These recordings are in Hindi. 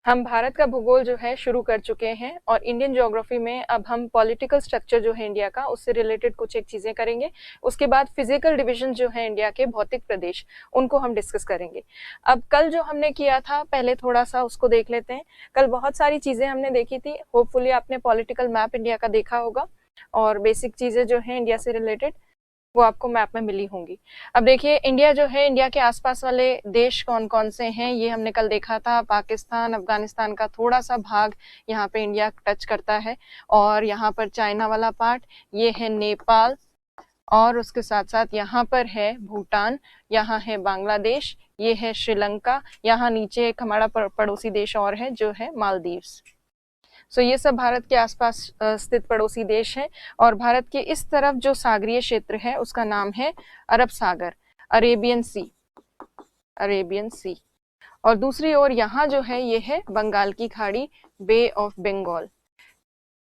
हम भारत का भूगोल जो है शुरू कर चुके हैं और इंडियन ज्योग्राफी में अब हम पॉलिटिकल स्ट्रक्चर जो है इंडिया का उससे रिलेटेड कुछ एक चीजें करेंगे। उसके बाद फिजिकल डिवीजन जो है इंडिया के भौतिक प्रदेश उनको हम डिस्कस करेंगे। अब कल जो हमने किया था पहले थोड़ा सा उसको देख लेते हैं। कल बहुत सारी चीजें हमने देखी थी, होपफुली आपने पॉलिटिकल मैप इंडिया का देखा होगा और बेसिक चीजें जो है इंडिया से रिलेटेड वो आपको मैप में मिली होंगी। अब देखिए इंडिया जो है, इंडिया के आसपास वाले देश कौन कौन से हैं ये हमने कल देखा था। पाकिस्तान, अफगानिस्तान का थोड़ा सा भाग यहाँ पे इंडिया टच करता है और यहाँ पर चाइना वाला पार्ट ये है नेपाल और उसके साथ साथ यहाँ पर है भूटान, यहाँ है बांग्लादेश, ये है श्रीलंका, यहाँ नीचे एक हमारा पड़ोसी देश और है जो है मालदीव्स। ये सब भारत के आसपास स्थित पड़ोसी देश हैं और भारत के इस तरफ जो सागरीय क्षेत्र है उसका नाम है अरब सागर, अरेबियन सी, अरेबियन सी। और दूसरी ओर यहाँ जो है ये है बंगाल की खाड़ी, बे ऑफ बंगाल।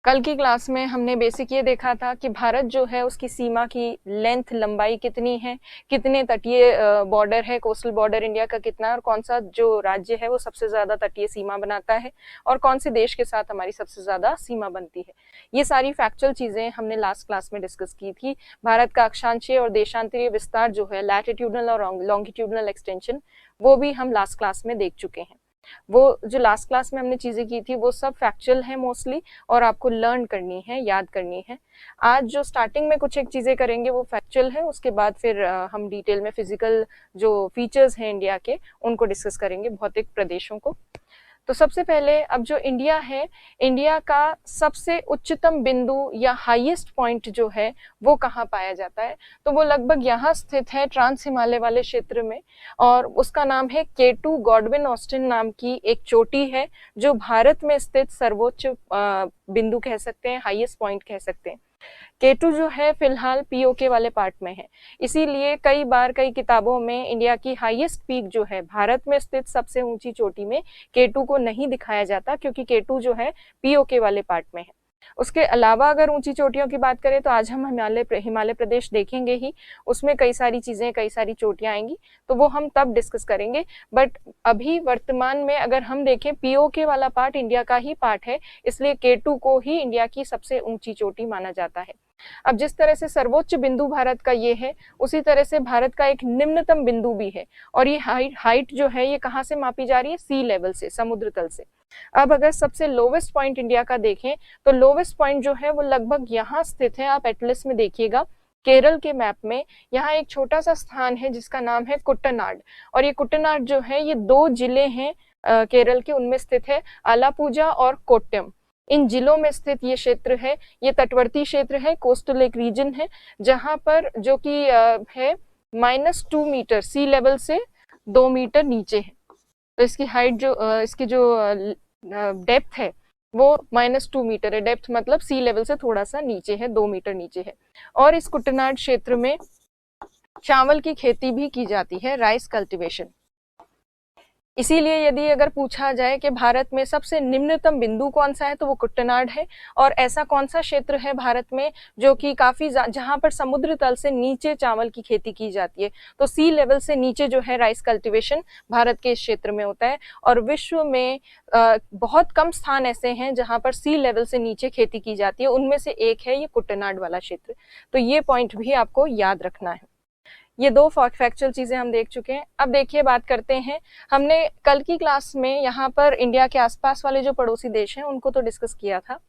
कल की क्लास में हमने बेसिक ये देखा था कि भारत जो है उसकी सीमा की लेंथ, लंबाई कितनी है, कितने तटीय बॉर्डर है, कोस्टल बॉर्डर इंडिया का कितना है और कौन सा जो राज्य है वो सबसे ज्यादा तटीय सीमा बनाता है और कौन से देश के साथ हमारी सबसे ज्यादा सीमा बनती है। ये सारी फैक्चुअल चीजें हमने लास्ट क्लास में डिस्कस की थी। भारत का अक्षांशीय और देशांतरीय विस्तार जो है, लैटिट्यूडनल और लॉन्गिट्यूडनल एक्सटेंशन, वो भी हम लास्ट क्लास में देख चुके हैं। वो जो लास्ट क्लास में हमने चीजें की थी वो सब फैक्चुअल है मोस्टली और आपको लर्न करनी है, याद करनी है। आज जो स्टार्टिंग में कुछ एक चीजें करेंगे वो फैक्चुअल है, उसके बाद फिर हम डिटेल में फिजिकल जो फीचर्स हैं इंडिया के उनको डिस्कस करेंगे, भौतिक प्रदेशों को। तो सबसे पहले अब जो इंडिया है, इंडिया का सबसे उच्चतम बिंदु या हाईएस्ट पॉइंट जो है वो कहाँ पाया जाता है, तो वो लगभग यहाँ स्थित है ट्रांस हिमालय वाले क्षेत्र में और उसका नाम है K2 गॉडविन ऑस्टिन नाम की एक चोटी है जो भारत में स्थित सर्वोच्च बिंदु कह सकते हैं, हाईएस्ट पॉइंट कह सकते हैं। K2 जो है फिलहाल पीओके वाले पार्ट में है, इसीलिए कई बार कई किताबों में इंडिया की हाईएस्ट पीक जो है भारत में स्थित सबसे ऊंची चोटी में K2 को नहीं दिखाया जाता क्योंकि K2 जो है पीओके वाले पार्ट में है। उसके अलावा अगर ऊंची चोटियों की बात करें तो आज हम हिमालय प्रदेश देखेंगे ही, उसमें कई सारी चीजें, कई सारी चोटियां आएंगी तो वो हम तब डिस्कस करेंगे। बट अभी वर्तमान में अगर हम देखें पीओके वाला पार्ट इंडिया का ही पार्ट है, इसलिए K2 को ही इंडिया की सबसे ऊंची चोटी माना जाता है। अब जिस तरह से सर्वोच्च बिंदु भारत का ये है, उसी तरह से भारत का एक निम्नतम बिंदु भी है और ये हाइट जो है ये कहाँ से मापी जा रही है, सी लेवल से, समुद्र तल से। अब अगर सबसे लोवेस्ट पॉइंट इंडिया का देखें तो लोवेस्ट पॉइंट जो है वो लगभग यहाँ स्थित है। आप एटलस में देखिएगा, केरल के मैप में यहाँ एक छोटा सा स्थान है जिसका नाम है कुट्टनाड और ये कुट्टनाड जो है ये 2 जिले हैं केरल के, उनमें स्थित है, आलापूजा और कोट्टयम। इन जिलों में स्थित ये क्षेत्र है, ये तटवर्ती क्षेत्र है, कोस्टल एक रीजन है जहां पर जो कि है -2 मीटर सी लेवल से 2 मीटर नीचे है। तो इसकी हाइट जो इसकी जो डेप्थ है वो -2 मीटर है। डेप्थ मतलब सी लेवल से थोड़ा सा नीचे है, 2 मीटर नीचे है। और इस कुट्टनाड क्षेत्र में चावल की खेती भी की जाती है, राइस कल्टीवेशन। इसीलिए यदि अगर पूछा जाए कि भारत में सबसे निम्नतम बिंदु कौन सा है तो वो कुट्टनाड है। और ऐसा कौन सा क्षेत्र है भारत में जो कि काफी जहां पर समुद्र तल से नीचे चावल की खेती की जाती है, तो सी लेवल से नीचे जो है राइस कल्टीवेशन भारत के इस क्षेत्र में होता है। और विश्व में बहुत कम स्थान ऐसे हैं जहां पर सी लेवल से नीचे खेती की जाती है, उनमें से एक है ये कुट्टनाड वाला क्षेत्र। तो ये पॉइंट भी आपको याद रखना है। ये 2 फैक्चुअल चीजें हम देख चुके हैं। अब देखिए बात करते हैं, हमने कल की क्लास में यहाँ पर इंडिया के आसपास वाले जो पड़ोसी देश हैं उनको तो डिस्कस किया था,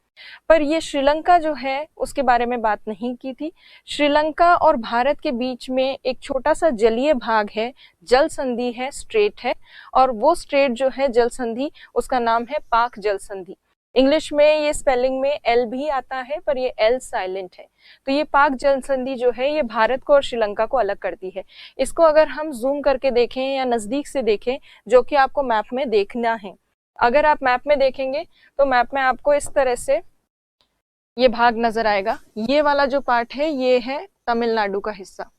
पर ये श्रीलंका जो है उसके बारे में बात नहीं की थी। श्रीलंका और भारत के बीच में एक छोटा सा जलीय भाग है, जल संधि है, स्ट्रेट है, और वो स्ट्रेट जो है जल संधि उसका नाम है पाक जल संधि। इंग्लिश में ये स्पेलिंग में एल भी आता है पर ये एल साइलेंट है। तो ये पाक जल संधि जो है ये भारत को और श्रीलंका को अलग करती है। इसको अगर हम जूम करके देखें या नजदीक से देखें, जो कि आपको मैप में देखना है, अगर आप मैप में देखेंगे तो मैप में आपको इस तरह से ये भाग नजर आएगा। ये वाला जो पार्ट है ये है तमिलनाडु का हिस्सा।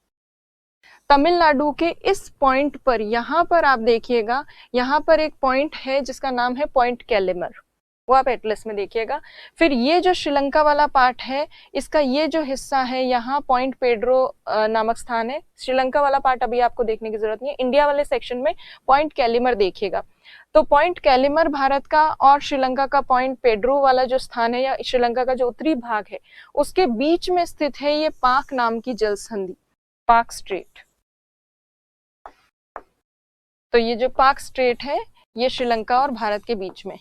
तमिलनाडु के इस पॉइंट पर, यहाँ पर आप देखिएगा, यहाँ पर एक पॉइंट है जिसका नाम है पॉइंट कैलेमर। वो आप एटलस में देखिएगा। फिर ये जो श्रीलंका वाला पार्ट है, इसका ये जो हिस्सा है, यहाँ पॉइंट पेड्रो नामक स्थान है। श्रीलंका वाला पार्ट अभी आपको देखने की जरूरत नहीं है। इंडिया वाले सेक्शन में पॉइंट कैलिमर देखिएगा, तो पॉइंट कैलिमर भारत का और श्रीलंका का पॉइंट पेड्रो वाला जो स्थान है, या श्रीलंका का जो उत्तरी भाग है, उसके बीच में स्थित है ये पाक नाम की जल संधि, पाक स्ट्रेट। तो ये जो पाक स्ट्रेट है, ये श्रीलंका और भारत के बीच में।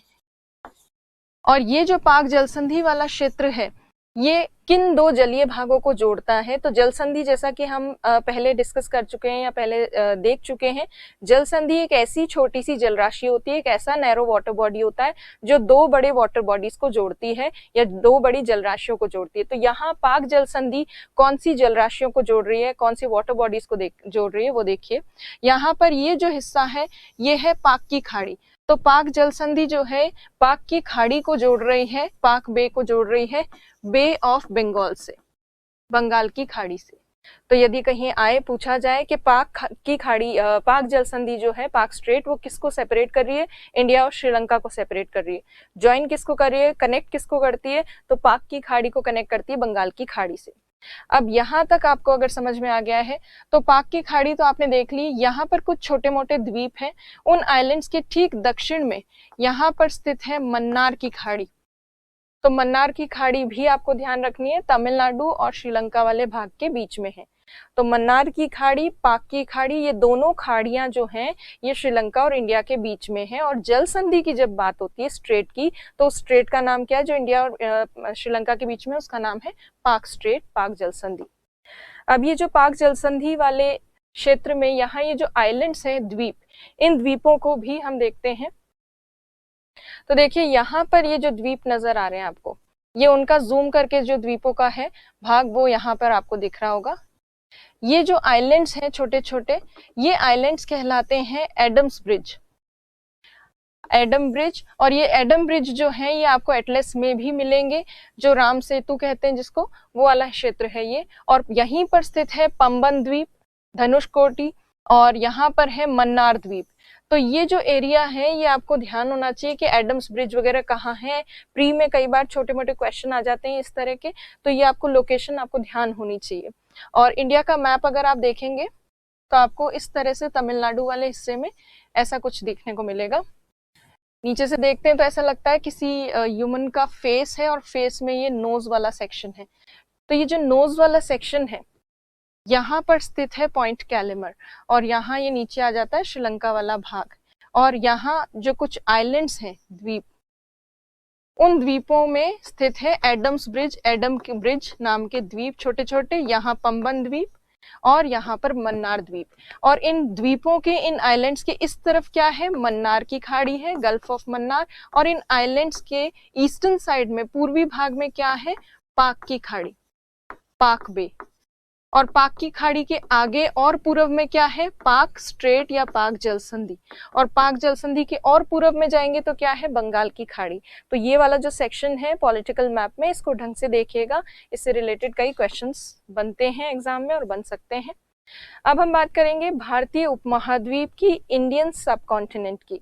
और ये जो पाक जलसंधि वाला क्षेत्र है, ये किन दो जलीय भागों को जोड़ता है? तो जलसंधि, जैसा कि हम पहले डिस्कस कर चुके हैं या पहले देख चुके हैं, जलसंधि एक ऐसी छोटी सी जलराशि होती है, एक ऐसा नैरो वाटर बॉडी होता है जो दो बड़े वाटर बॉडीज को जोड़ती है या दो बड़ी जलराशियों को जोड़ती है। तो यहाँ पाक जलसंधि कौन सी जलराशियों को जोड़ रही है, कौन सी वाटर बॉडीज को जोड़ रही है, वो देखिए। यहाँ पर ये जो हिस्सा है, ये है पाक की खाड़ी। तो पाक जलसंधि जो है पाक की खाड़ी को जोड़ रही है, पाक बे को जोड़ रही है बे ऑफ बंगाल से, बंगाल की खाड़ी से। तो यदि कहीं आए पूछा जाए कि पाक की खाड़ी, पाक जलसंधि जो है, पाक स्ट्रेट, वो किसको सेपरेट कर रही है? इंडिया और श्रीलंका को सेपरेट कर रही है। ज्वाइन किसको कर रही है, कनेक्ट किसको करती है? तो पाक की खाड़ी को कनेक्ट करती है बंगाल की खाड़ी से। अब यहां तक आपको अगर समझ में आ गया है, तो पाक की खाड़ी तो आपने देख ली। यहाँ पर कुछ छोटे मोटे द्वीप हैं, उन आइलैंड्स के ठीक दक्षिण में यहाँ पर स्थित है मन्नार की खाड़ी। तो मन्नार की खाड़ी भी आपको ध्यान रखनी है, तमिलनाडु और श्रीलंका वाले भाग के बीच में है। तो मन्नार की खाड़ी, पाक की खाड़ी, ये दोनों खाड़ियां जो हैं, ये श्रीलंका और इंडिया के बीच में है। और जल संधि की जब बात होती है स्ट्रेट की, तो स्ट्रेट का नाम क्या है जो इंडिया और श्रीलंका के बीच में, उसका नाम है पाक स्ट्रेट, पाक जल संधि। अब ये जो पाक जल संधि वाले क्षेत्र में यहाँ ये जो आइलैंड्स है, द्वीप, इन द्वीपों को भी हम देखते हैं। तो देखिए यहाँ पर ये जो द्वीप नजर आ रहे हैं आपको, ये उनका जूम करके जो द्वीपों का है भाग, वो यहाँ पर आपको दिख रहा होगा। ये जो आइलैंड्स हैं छोटे छोटे, ये आइलैंड्स कहलाते हैं एडम्स ब्रिज, एडम ब्रिज। और ये एडम ब्रिज जो है, ये आपको एटलस में भी मिलेंगे, जो राम सेतु कहते हैं जिसको, वो वाला क्षेत्र है ये। और यहीं पर स्थित है पंबन द्वीप, धनुषकोटी, और यहाँ पर है मन्नार द्वीप। तो ये जो एरिया है, ये आपको ध्यान होना चाहिए कि एडम्स ब्रिज वगैरह कहाँ है। प्री में कई बार छोटे मोटे क्वेश्चन आ जाते हैं इस तरह के, तो ये आपको लोकेशन आपको ध्यान होनी चाहिए। और इंडिया का मैप अगर आप देखेंगे तो आपको इस तरह से तमिलनाडु वाले हिस्से में ऐसा कुछ देखने को मिलेगा। नीचे से देखते हैं तो ऐसा लगता है किसी ह्यूमन का फेस है, और फेस में ये नोज वाला सेक्शन है। तो ये जो नोज वाला सेक्शन है, यहाँ पर स्थित है पॉइंट कैलिमर, और यहाँ ये नीचे आ जाता है श्रीलंका वाला भाग। और यहाँ जो कुछ आइलैंड्स हैं, द्वीप, उन द्वीपों में स्थित है एडम्स ब्रिज, एडम ब्रिज नाम के द्वीप छोटे छोटे, यहाँ पंबन द्वीप और यहाँ पर मन्नार द्वीप। और इन द्वीपों के, इन आइलैंड्स के इस तरफ क्या है, मन्नार की खाड़ी है, गल्फ ऑफ मन्नार। और इन आइलैंड्स के ईस्टर्न साइड में, पूर्वी भाग में क्या है, पाक की खाड़ी, पाक बे। और पाक की खाड़ी के आगे और पूर्व में क्या है, पाक स्ट्रेट या पाक जलसंधि। और पाक जलसंधि के और पूर्व में जाएंगे तो क्या है, बंगाल की खाड़ी। तो ये वाला जो सेक्शन है पॉलिटिकल मैप में, इसको ढंग से देखिएगा, इससे रिलेटेड कई क्वेश्चंस बनते हैं एग्जाम में और बन सकते हैं। अब हम बात करेंगे भारतीय उपमहाद्वीप की, इंडियन सब कॉन्टिनेंट की।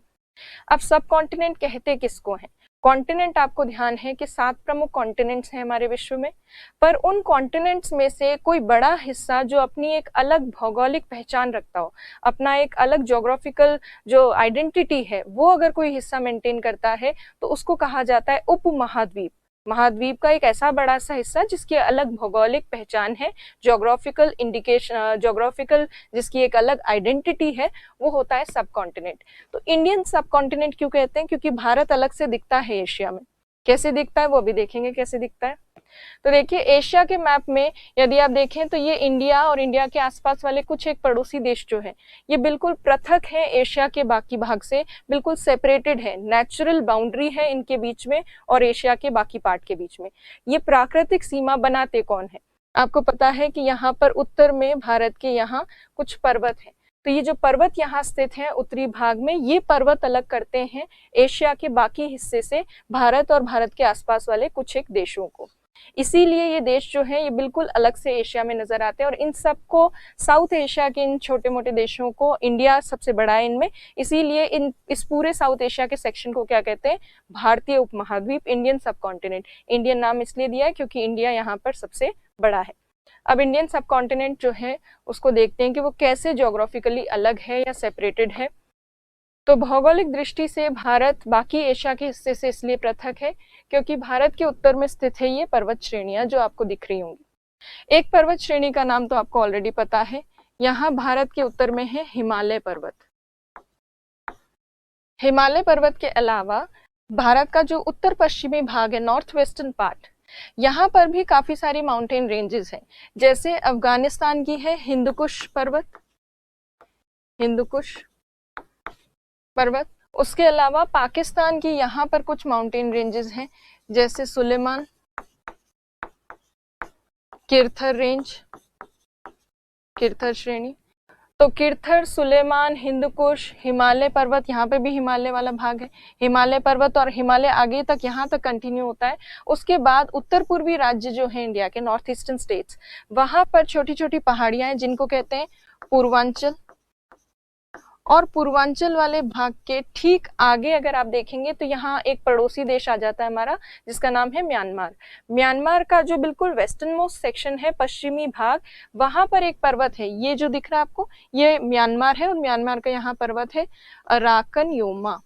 अब सब कॉन्टिनेंट कहते किसको हैं? कॉन्टिनेंट आपको ध्यान है कि 7 प्रमुख कॉन्टिनेंट्स हैं हमारे विश्व में, पर उन कॉन्टिनेंट्स में से कोई बड़ा हिस्सा जो अपनी एक अलग भौगोलिक पहचान रखता हो, अपना एक अलग ज्योग्राफिकल जो आइडेंटिटी है, वो अगर कोई हिस्सा मेंटेन करता है, तो उसको कहा जाता है उपमहाद्वीप। महाद्वीप का एक ऐसा बड़ा सा हिस्सा जिसकी अलग भौगोलिक पहचान है, ज्योग्राफिकल इंडिकेशन, ज्योग्राफिकल जिसकी एक अलग आइडेंटिटी है, वो होता है सब कॉन्टिनेंट। तो इंडियन सब कॉन्टिनेंट क्यों कहते हैं? क्योंकि भारत अलग से दिखता है एशिया में। कैसे दिखता है वो अभी देखेंगे कैसे दिखता है। तो देखिए एशिया के मैप में यदि आप देखें तो ये इंडिया और इंडिया के आसपास वाले कुछ एक पड़ोसी देश जो है, ये बिल्कुल पृथक है एशिया के बाकी भाग से, बिल्कुल सेपरेटेड है, नेचुरल बाउंड्री है इनके बीच में और एशिया के बाकी पार्ट के बीच में। ये प्राकृतिक सीमा बनाते कौन है? आपको पता है कि यहाँ पर उत्तर में भारत के यहाँ कुछ पर्वत है। तो ये जो पर्वत यहाँ स्थित है उत्तरी भाग में, ये पर्वत अलग करते हैं एशिया के बाकी हिस्से से भारत और भारत के आसपास वाले कुछ एक देशों को। इसीलिए ये देश जो है ये बिल्कुल अलग से एशिया में नजर आते हैं, और इन सबको, साउथ एशिया के इन छोटे मोटे देशों को, इंडिया सबसे बड़ा है इनमें, इसीलिए इस पूरे साउथ एशिया के सेक्शन को क्या कहते हैं, भारतीय उपमहाद्वीप, इंडियन सब कॉन्टिनेंट। इंडियन नाम इसलिए दिया है क्योंकि इंडिया यहाँ पर सबसे बड़ा है। अब इंडियन सब कॉन्टिनेंट जो है उसको देखते हैं कि वो कैसे ज्योग्राफिकली अलग है या सेपरेटेड है। तो भौगोलिक दृष्टि से भारत बाकी एशिया के हिस्से से इसलिए पृथक है क्योंकि भारत के उत्तर में स्थित है ये पर्वत श्रेणियां जो आपको दिख रही होंगी। एक पर्वत श्रेणी का नाम तो आपको ऑलरेडी पता है, यहाँ भारत के उत्तर में है हिमालय पर्वत। हिमालय पर्वत के अलावा भारत का जो उत्तर पश्चिमी भाग है, नॉर्थ वेस्टर्न पार्ट, यहाँ पर भी काफी सारी माउंटेन रेंजेस हैं। जैसे अफगानिस्तान की है हिंदुकुश पर्वत, हिंदुकुश पर्वत। उसके अलावा पाकिस्तान की यहाँ पर कुछ माउंटेन रेंजेस हैं, जैसे सुलेमान, किरथर रेंज, किरथर श्रेणी। तो किरथर, सुलेमान, हिंदुकुश, हिमालय पर्वत, यहाँ पे भी हिमालय वाला भाग है, हिमालय पर्वत, और हिमालय आगे तक यहाँ तक कंटिन्यू होता है। उसके बाद उत्तर पूर्वी राज्य जो है इंडिया के, नॉर्थ ईस्टर्न स्टेट्स, वहां पर छोटी छोटी पहाड़ियां हैं जिनको कहते हैं पूर्वांचल। और पूर्वांचल वाले भाग के ठीक आगे अगर आप देखेंगे तो यहाँ एक पड़ोसी देश आ जाता है हमारा, जिसका नाम है म्यांमार। म्यांमार का जो बिल्कुल वेस्टर्न मोस्ट सेक्शन है, पश्चिमी भाग, वहां पर एक पर्वत है, ये जो दिख रहा है आपको, ये म्यांमार है, और म्यांमार का यहाँ पर्वत है अराकन योमा,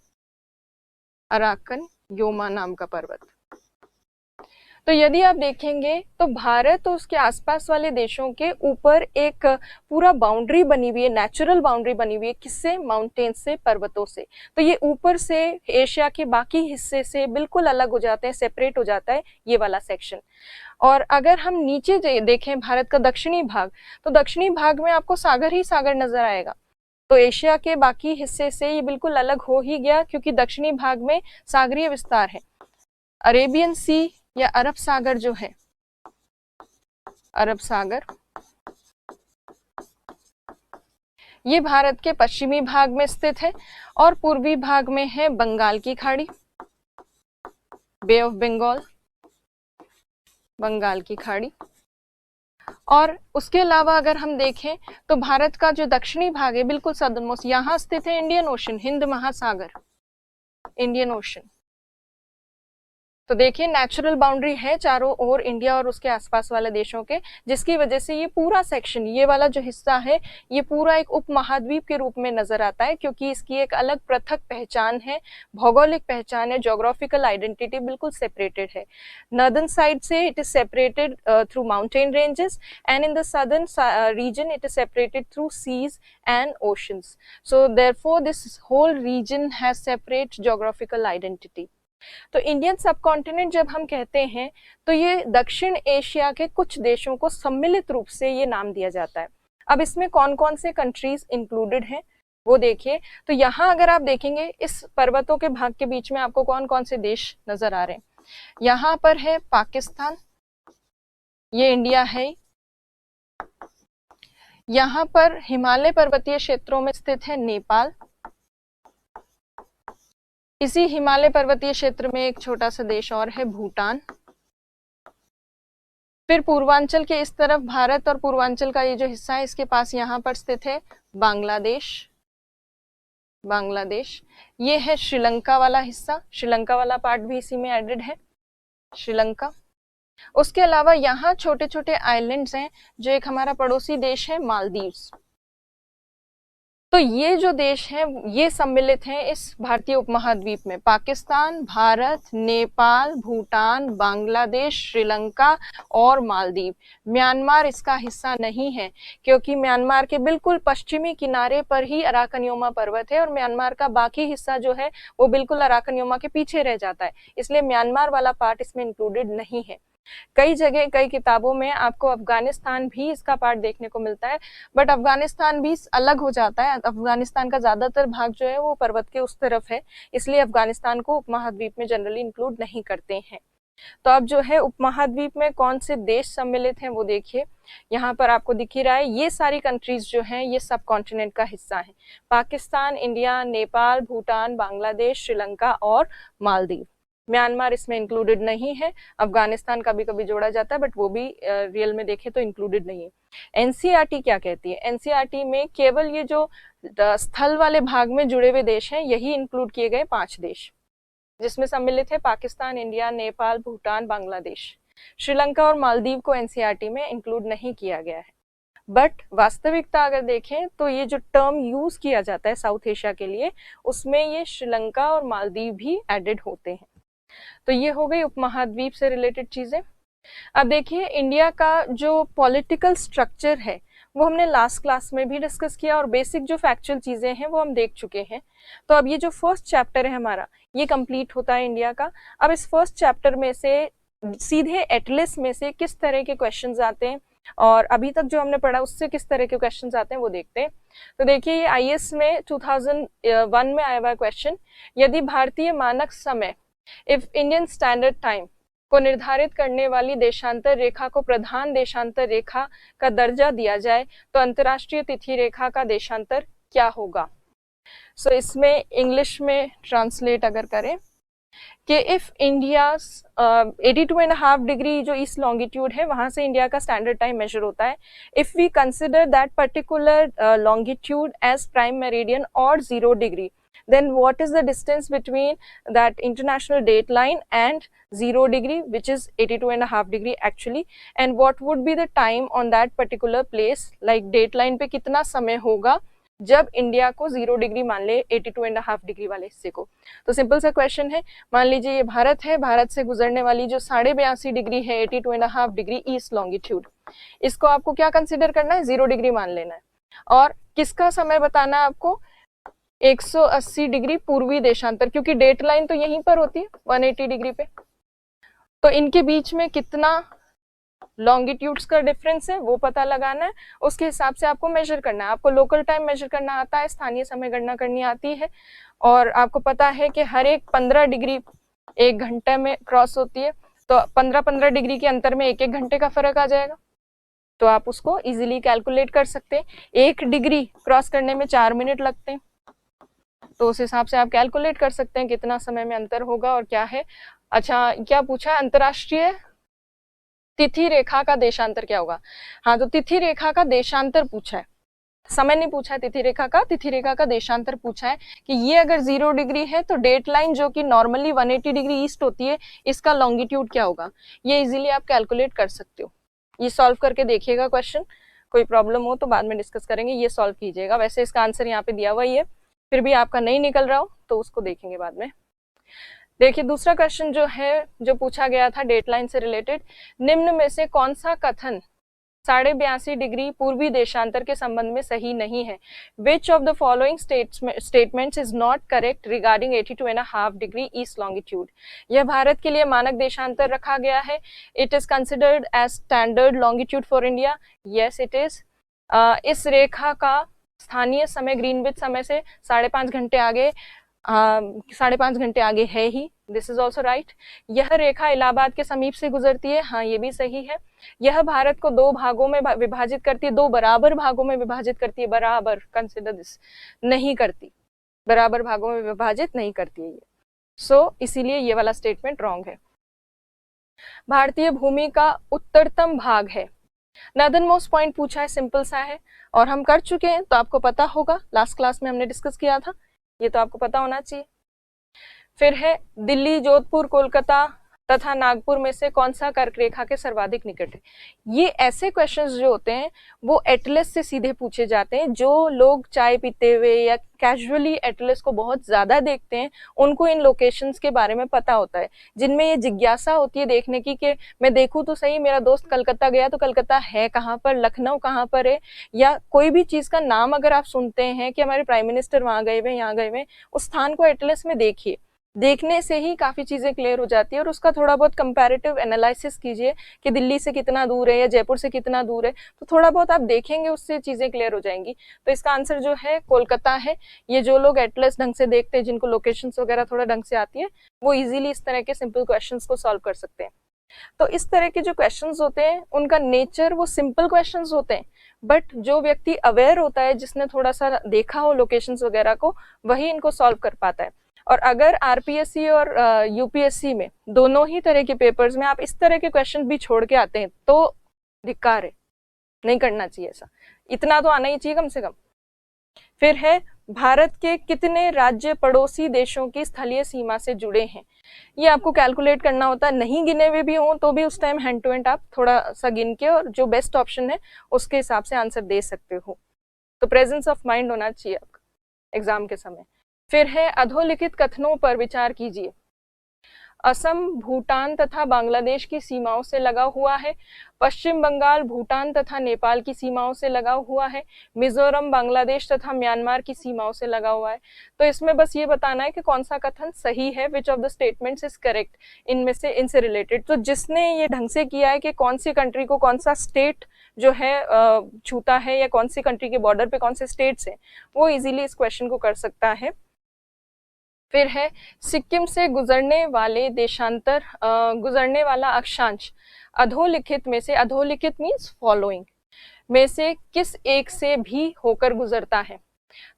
अराकन योमा नाम का पर्वत। तो यदि आप देखेंगे तो भारत और उसके आसपास वाले देशों के ऊपर एक पूरा बाउंड्री बनी हुई है, नेचुरल बाउंड्री बनी हुई है, किससे, माउंटेन से, पर्वतों से। तो ये ऊपर से एशिया के बाकी हिस्से से बिल्कुल अलग हो जाते हैं, सेपरेट हो जाता है ये वाला सेक्शन। और अगर हम नीचे देखें भारत का दक्षिणी भाग, तो दक्षिणी भाग में आपको सागर ही सागर नजर आएगा। तो एशिया के बाकी हिस्से से ये बिल्कुल अलग हो ही गया क्योंकि दक्षिणी भाग में सागरीय विस्तार है। अरेबियन सी या अरब सागर जो है, अरब सागर, ये भारत के पश्चिमी भाग में स्थित है, और पूर्वी भाग में है बंगाल की खाड़ी, बे ऑफ बंगाल, बंगाल की खाड़ी। और उसके अलावा अगर हम देखें तो भारत का जो दक्षिणी भाग है, बिल्कुल सदर्न मोस्ट, यहां स्थित है इंडियन ओशन, हिंद महासागर, इंडियन ओशन। तो देखिए नेचुरल बाउंड्री है चारों ओर इंडिया और उसके आसपास वाले देशों के, जिसकी वजह से ये पूरा सेक्शन, ये वाला जो हिस्सा है, ये पूरा एक उपमहाद्वीप के रूप में नजर आता है क्योंकि इसकी एक अलग पृथक पहचान है, भौगोलिक पहचान है, ज्योग्राफिकल आइडेंटिटी बिल्कुल सेपरेटेड है। नॉर्दर्न साइड से it is separated through mountain ranges, and in the southern region it is separated through seas and oceans. So therefore this whole region has separate geographical identity. तो इंडियन सबकॉन्टिनेंट जब हम कहते हैं तो ये दक्षिण एशिया के कुछ देशों को सम्मिलित रूप से ये नाम दिया जाता है। अब इसमें कौन कौन से कंट्रीज इंक्लूडेड हैं वो देखिए। तो यहाँ अगर आप देखेंगे इस पर्वतों के भाग के बीच में आपको कौन कौन से देश नजर आ रहे हैं। यहाँ पर है पाकिस्तान, ये इंडिया है। यहाँ पर हिमालय पर्वतीय क्षेत्रों में स्थित है नेपाल। इसी हिमालय पर्वतीय क्षेत्र में एक छोटा सा देश और है, भूटान। फिर पूर्वांचल के इस तरफ भारत और पूर्वांचल का ये जो हिस्सा है इसके पास यहाँ पर स्थित है बांग्लादेश, बांग्लादेश। ये है श्रीलंका वाला हिस्सा, श्रीलंका वाला पार्ट भी इसी में एडेड है, श्रीलंका। उसके अलावा यहाँ छोटे छोटे आइलैंड्स हैं जो एक हमारा पड़ोसी देश है, मालदीव्स। तो ये जो देश हैं ये सम्मिलित हैं इस भारतीय उपमहाद्वीप में, पाकिस्तान, भारत, नेपाल, भूटान, बांग्लादेश, श्रीलंका और मालदीव। म्यांमार इसका हिस्सा नहीं है क्योंकि म्यांमार के बिल्कुल पश्चिमी किनारे पर ही अराकन योमा पर्वत है और म्यांमार का बाकी हिस्सा जो है वो बिल्कुल अराकन योमा के पीछे रह जाता है, इसलिए म्यांमार वाला पार्ट इसमें इंक्लूडेड नहीं है। कई जगह कई किताबों में आपको अफगानिस्तान भी इसका पार्ट देखने को मिलता है, बट अफगानिस्तान भी अलग हो जाता है। अफगानिस्तान का ज्यादातर भाग जो है वो पर्वत के उस तरफ है, इसलिए अफगानिस्तान को उपमहाद्वीप में जनरली इंक्लूड नहीं करते हैं। तो अब जो है उपमहाद्वीप में कौन से देश सम्मिलित हैं वो देखिए, यहाँ पर आपको दिख ही रहा है। ये सारी कंट्रीज जो हैं ये सब कॉन्टिनेंट का हिस्सा है, पाकिस्तान, इंडिया, नेपाल, भूटान, बांग्लादेश, श्रीलंका और मालदीव। म्यांमार इसमें इंक्लूडेड नहीं है। अफगानिस्तान कभी कभी जोड़ा जाता है बट वो भी रियल में देखें तो इंक्लूडेड नहीं है। एनसीईआरटी क्या कहती है? एनसीईआरटी में केवल ये जो स्थल वाले भाग में जुड़े हुए देश हैं यही इंक्लूड किए गए 5 देश, जिसमें सम्मिलित है पाकिस्तान, इंडिया, नेपाल, भूटान, बांग्लादेश। श्रीलंका और मालदीव को एनसीईआरटी में इंक्लूड नहीं किया गया है। बट वास्तविकता अगर देखें तो ये जो टर्म यूज किया जाता है साउथ एशिया के लिए, उसमें ये श्रीलंका और मालदीव भी एडेड होते हैं। तो ये हो गई उपमहाद्वीप से रिलेटेड चीजें। अब देखिए इंडिया का जो पॉलिटिकल स्ट्रक्चर है वो हमने लास्ट क्लास में भी डिस्कस किया और बेसिक जो फैक्चुअल चीजें हैं वो हम देख चुके हैं। तो अब ये जो फर्स्ट चैप्टर है हमारा ये कंप्लीट होता है इंडिया का। अब इस फर्स्ट चैप्टर में से सीधे एटलस में से किस तरह के क्वेश्चंस आते हैं और अभी तक जो हमने पढ़ा उससे किस तरह के क्वेश्चंस आते हैं वो देखते हैं। तो देखिए ये आईएएस में 2001 में आया हुआ क्वेश्चन, यदि भारतीय मानक समय इफ इंडियन स्टैंडर्ड टाइम को निर्धारित करने वाली देशांतर रेखा को प्रधान देशांतर रेखा का दर्जा दिया जाए तो अंतरराष्ट्रीय तिथि रेखा का देशांतर क्या होगा? सो इसमें इंग्लिश में ट्रांसलेट अगर करें कि इफ इंडिया 82.5 डिग्री जो ईस्ट लॉन्गिट्यूड है वहां से इंडिया का स्टैंडर्ड टाइम मेजर होता है, if we consider that particular longitude as prime meridian और 0 degree, then what is the distance between that international date line and 0 degree, which is 82.5 degree actually, and what would be the time on that particular place, like date line पे कितना समय होगा जब इंडिया को 0 डिग्री मान ले 82.5 डिग्री वाले हिस्से को। तो सिंपल सा क्वेश्चन है, मान लीजिए ये भारत है, भारत से गुजरने वाली जो 82.5 डिग्री है 82.5 डिग्री ईस्ट लॉन्गिट्यूड, इसको आपको क्या कंसिडर करना है? 0 डिग्री मान लेना है। और किसका समय बताना है आपको? 180 डिग्री पूर्वी देशांतर, क्योंकि डेट लाइन तो यहीं पर होती है 180 डिग्री पे। तो इनके बीच में कितना लॉन्गिट्यूड्स का डिफरेंस है वो पता लगाना है, उसके हिसाब से आपको मेजर करना है। आपको लोकल टाइम मेजर करना आता है, स्थानीय समय गणना करनी आती है, और आपको पता है कि हर एक 15 डिग्री 1 घंटे में क्रॉस होती है, तो 15-15 डिग्री के अंतर में 1-1 घंटे का फर्क आ जाएगा। तो आप उसको इजीली कैलकुलेट कर सकते हैं। 1 डिग्री क्रॉस करने में 4 मिनट लगते हैं, तो उस हिसाब से आप कैलकुलेट कर सकते हैं कितना समय में अंतर होगा और क्या है। अच्छा, क्या पूछा है? अंतरराष्ट्रीय तिथि रेखा का देशांतर क्या होगा? हाँ, तो तिथि रेखा का देशांतर पूछा है, समय नहीं पूछा है तिथि रेखा का, तिथि रेखा का देशांतर पूछा है कि ये अगर 0 डिग्री है तो डेट लाइन जो कि नॉर्मली 180 डिग्री ईस्ट होती है, इसका लॉन्गिट्यूड क्या होगा? ये इजीली आप कैलकुलेट कर सकते हो। ये सॉल्व करके देखिएगा क्वेश्चन, कोई प्रॉब्लम हो तो बाद में डिस्कस करेंगे, ये सॉल्व कीजिएगा। वैसे इसका आंसर यहाँ पे दिया हुआ ही है, फिर भी आपका नहीं निकल रहा हो तो उसको देखेंगे बाद में। देखिए दूसरा क्वेश्चन जो है, जो पूछा गया था डेटलाइन से रिलेटेड, निम्न में से कौन सा कथन 82.5 डिग्री पूर्वी देशांतर के संबंध में सही नहीं है? Which of the following statements is not correct regarding 82.5 degree east longitude? यह भारत के लिए मानक देशांतर रखा गया है। It is considered as standard longitude for India. Yes it is. इस रेखा का स्थानीय समय ग्रीनविच समय से 5.5 घंटे आगे 5.5 घंटे आगे है ही। This is also right. यह रेखा इलाहाबाद के समीप से गुजरती है। हाँ, ये भी सही है। यह भारत को 2 भागों में विभाजित करती है, 2 बराबर भागों में विभाजित करती है। बराबर, कंसिडर दिस, नहीं करती, बराबर भागों में विभाजित नहीं करती है ये। सो इसीलिए ये वाला स्टेटमेंट रॉन्ग है। भारतीय भूमि का उत्तरतम भाग है। नॉर्दर्न मोस्ट पॉइंट पूछा है, सिंपल सा है और हम कर चुके हैं तो आपको पता होगा, लास्ट क्लास में हमने डिस्कस किया था, ये तो आपको पता होना चाहिए। फिर है दिल्ली, जोधपुर, कोलकाता तथा नागपुर में से कौन सा कर्क रेखा के सर्वाधिक निकट है? ये ऐसे क्वेश्चंस जो होते हैं वो एटलस से सीधे पूछे जाते हैं। जो लोग चाय पीते हुए या कैजुअली एटलस को बहुत ज्यादा देखते हैं उनको इन लोकेशंस के बारे में पता होता है, जिनमें ये जिज्ञासा होती है देखने की कि मैं देखूं तो सही, मेरा दोस्त कलकत्ता गया तो कलकत्ता है कहाँ पर, लखनऊ कहाँ पर है, या कोई भी चीज का नाम अगर आप सुनते हैं कि हमारे प्राइम मिनिस्टर वहां गए हुए, यहाँ गए हुए, उस स्थान को एटलस में देखिए। देखने से ही काफी चीजें क्लियर हो जाती है और उसका थोड़ा बहुत कंपैरेटिव एनालिसिस कीजिए कि दिल्ली से कितना दूर है या जयपुर से कितना दूर है, तो थोड़ा बहुत आप देखेंगे, उससे चीजें क्लियर हो जाएंगी। तो इसका आंसर जो है कोलकाता है। ये जो लोग एटलस ढंग से देखते हैं, जिनको लोकेशंस वगैरह थोड़ा ढंग से आती है, वो इजीली इस तरह के सिंपल क्वेश्चंस को सॉल्व कर सकते हैं। तो इस तरह के जो क्वेश्चंस होते हैं उनका नेचर वो सिंपल क्वेश्चंस होते हैं, बट जो व्यक्ति अवेयर होता है, जिसने थोड़ा सा देखा हो लोकेशंस वगैरह को, वही इनको सॉल्व कर पाता है। और अगर आरपीएससी और यूपीएससी में दोनों ही तरह के पेपर्स में आप इस तरह के क्वेश्चन भी छोड़ के आते हैं तो धिक्कार है, नहीं करना चाहिए ऐसा, इतना तो आना ही चाहिए कम से कम। फिर है भारत के कितने राज्य पड़ोसी देशों की स्थलीय सीमा से जुड़े हैं, ये आपको कैलकुलेट करना होता है, नहीं गिने हुए भी हों तो भी उस टाइम हैंड टू हैंड आप थोड़ा सा गिन के और जो बेस्ट ऑप्शन है उसके हिसाब से आंसर दे सकते हो। तो प्रेजेंस ऑफ माइंड होना चाहिए आपका एग्जाम के समय। फिर है अधोलिखित कथनों पर विचार कीजिए। असम भूटान तथा बांग्लादेश की सीमाओं से लगा हुआ है, पश्चिम बंगाल भूटान तथा नेपाल की सीमाओं से लगा हुआ है, मिजोरम बांग्लादेश तथा म्यांमार की सीमाओं से लगा हुआ है। तो इसमें बस ये बताना है कि कौन सा कथन सही है, which of the statements is correct इनमें से, इनसे रिलेटेड। तो जिसने ये ढंग से किया है कि कौन सी कंट्री को कौन सा स्टेट जो है छूता है या कौन सी कंट्री के बॉर्डर पे कौन से स्टेट्स हैं, वो इजीली इस क्वेश्चन को कर सकता है। फिर है सिक्किम से गुजरने वाले देशांतर गुजरने वाला अक्षांश अधोलिखित में से, अधोलिखित मीन्स फॉलोइंग में से किस एक से भी होकर गुजरता है।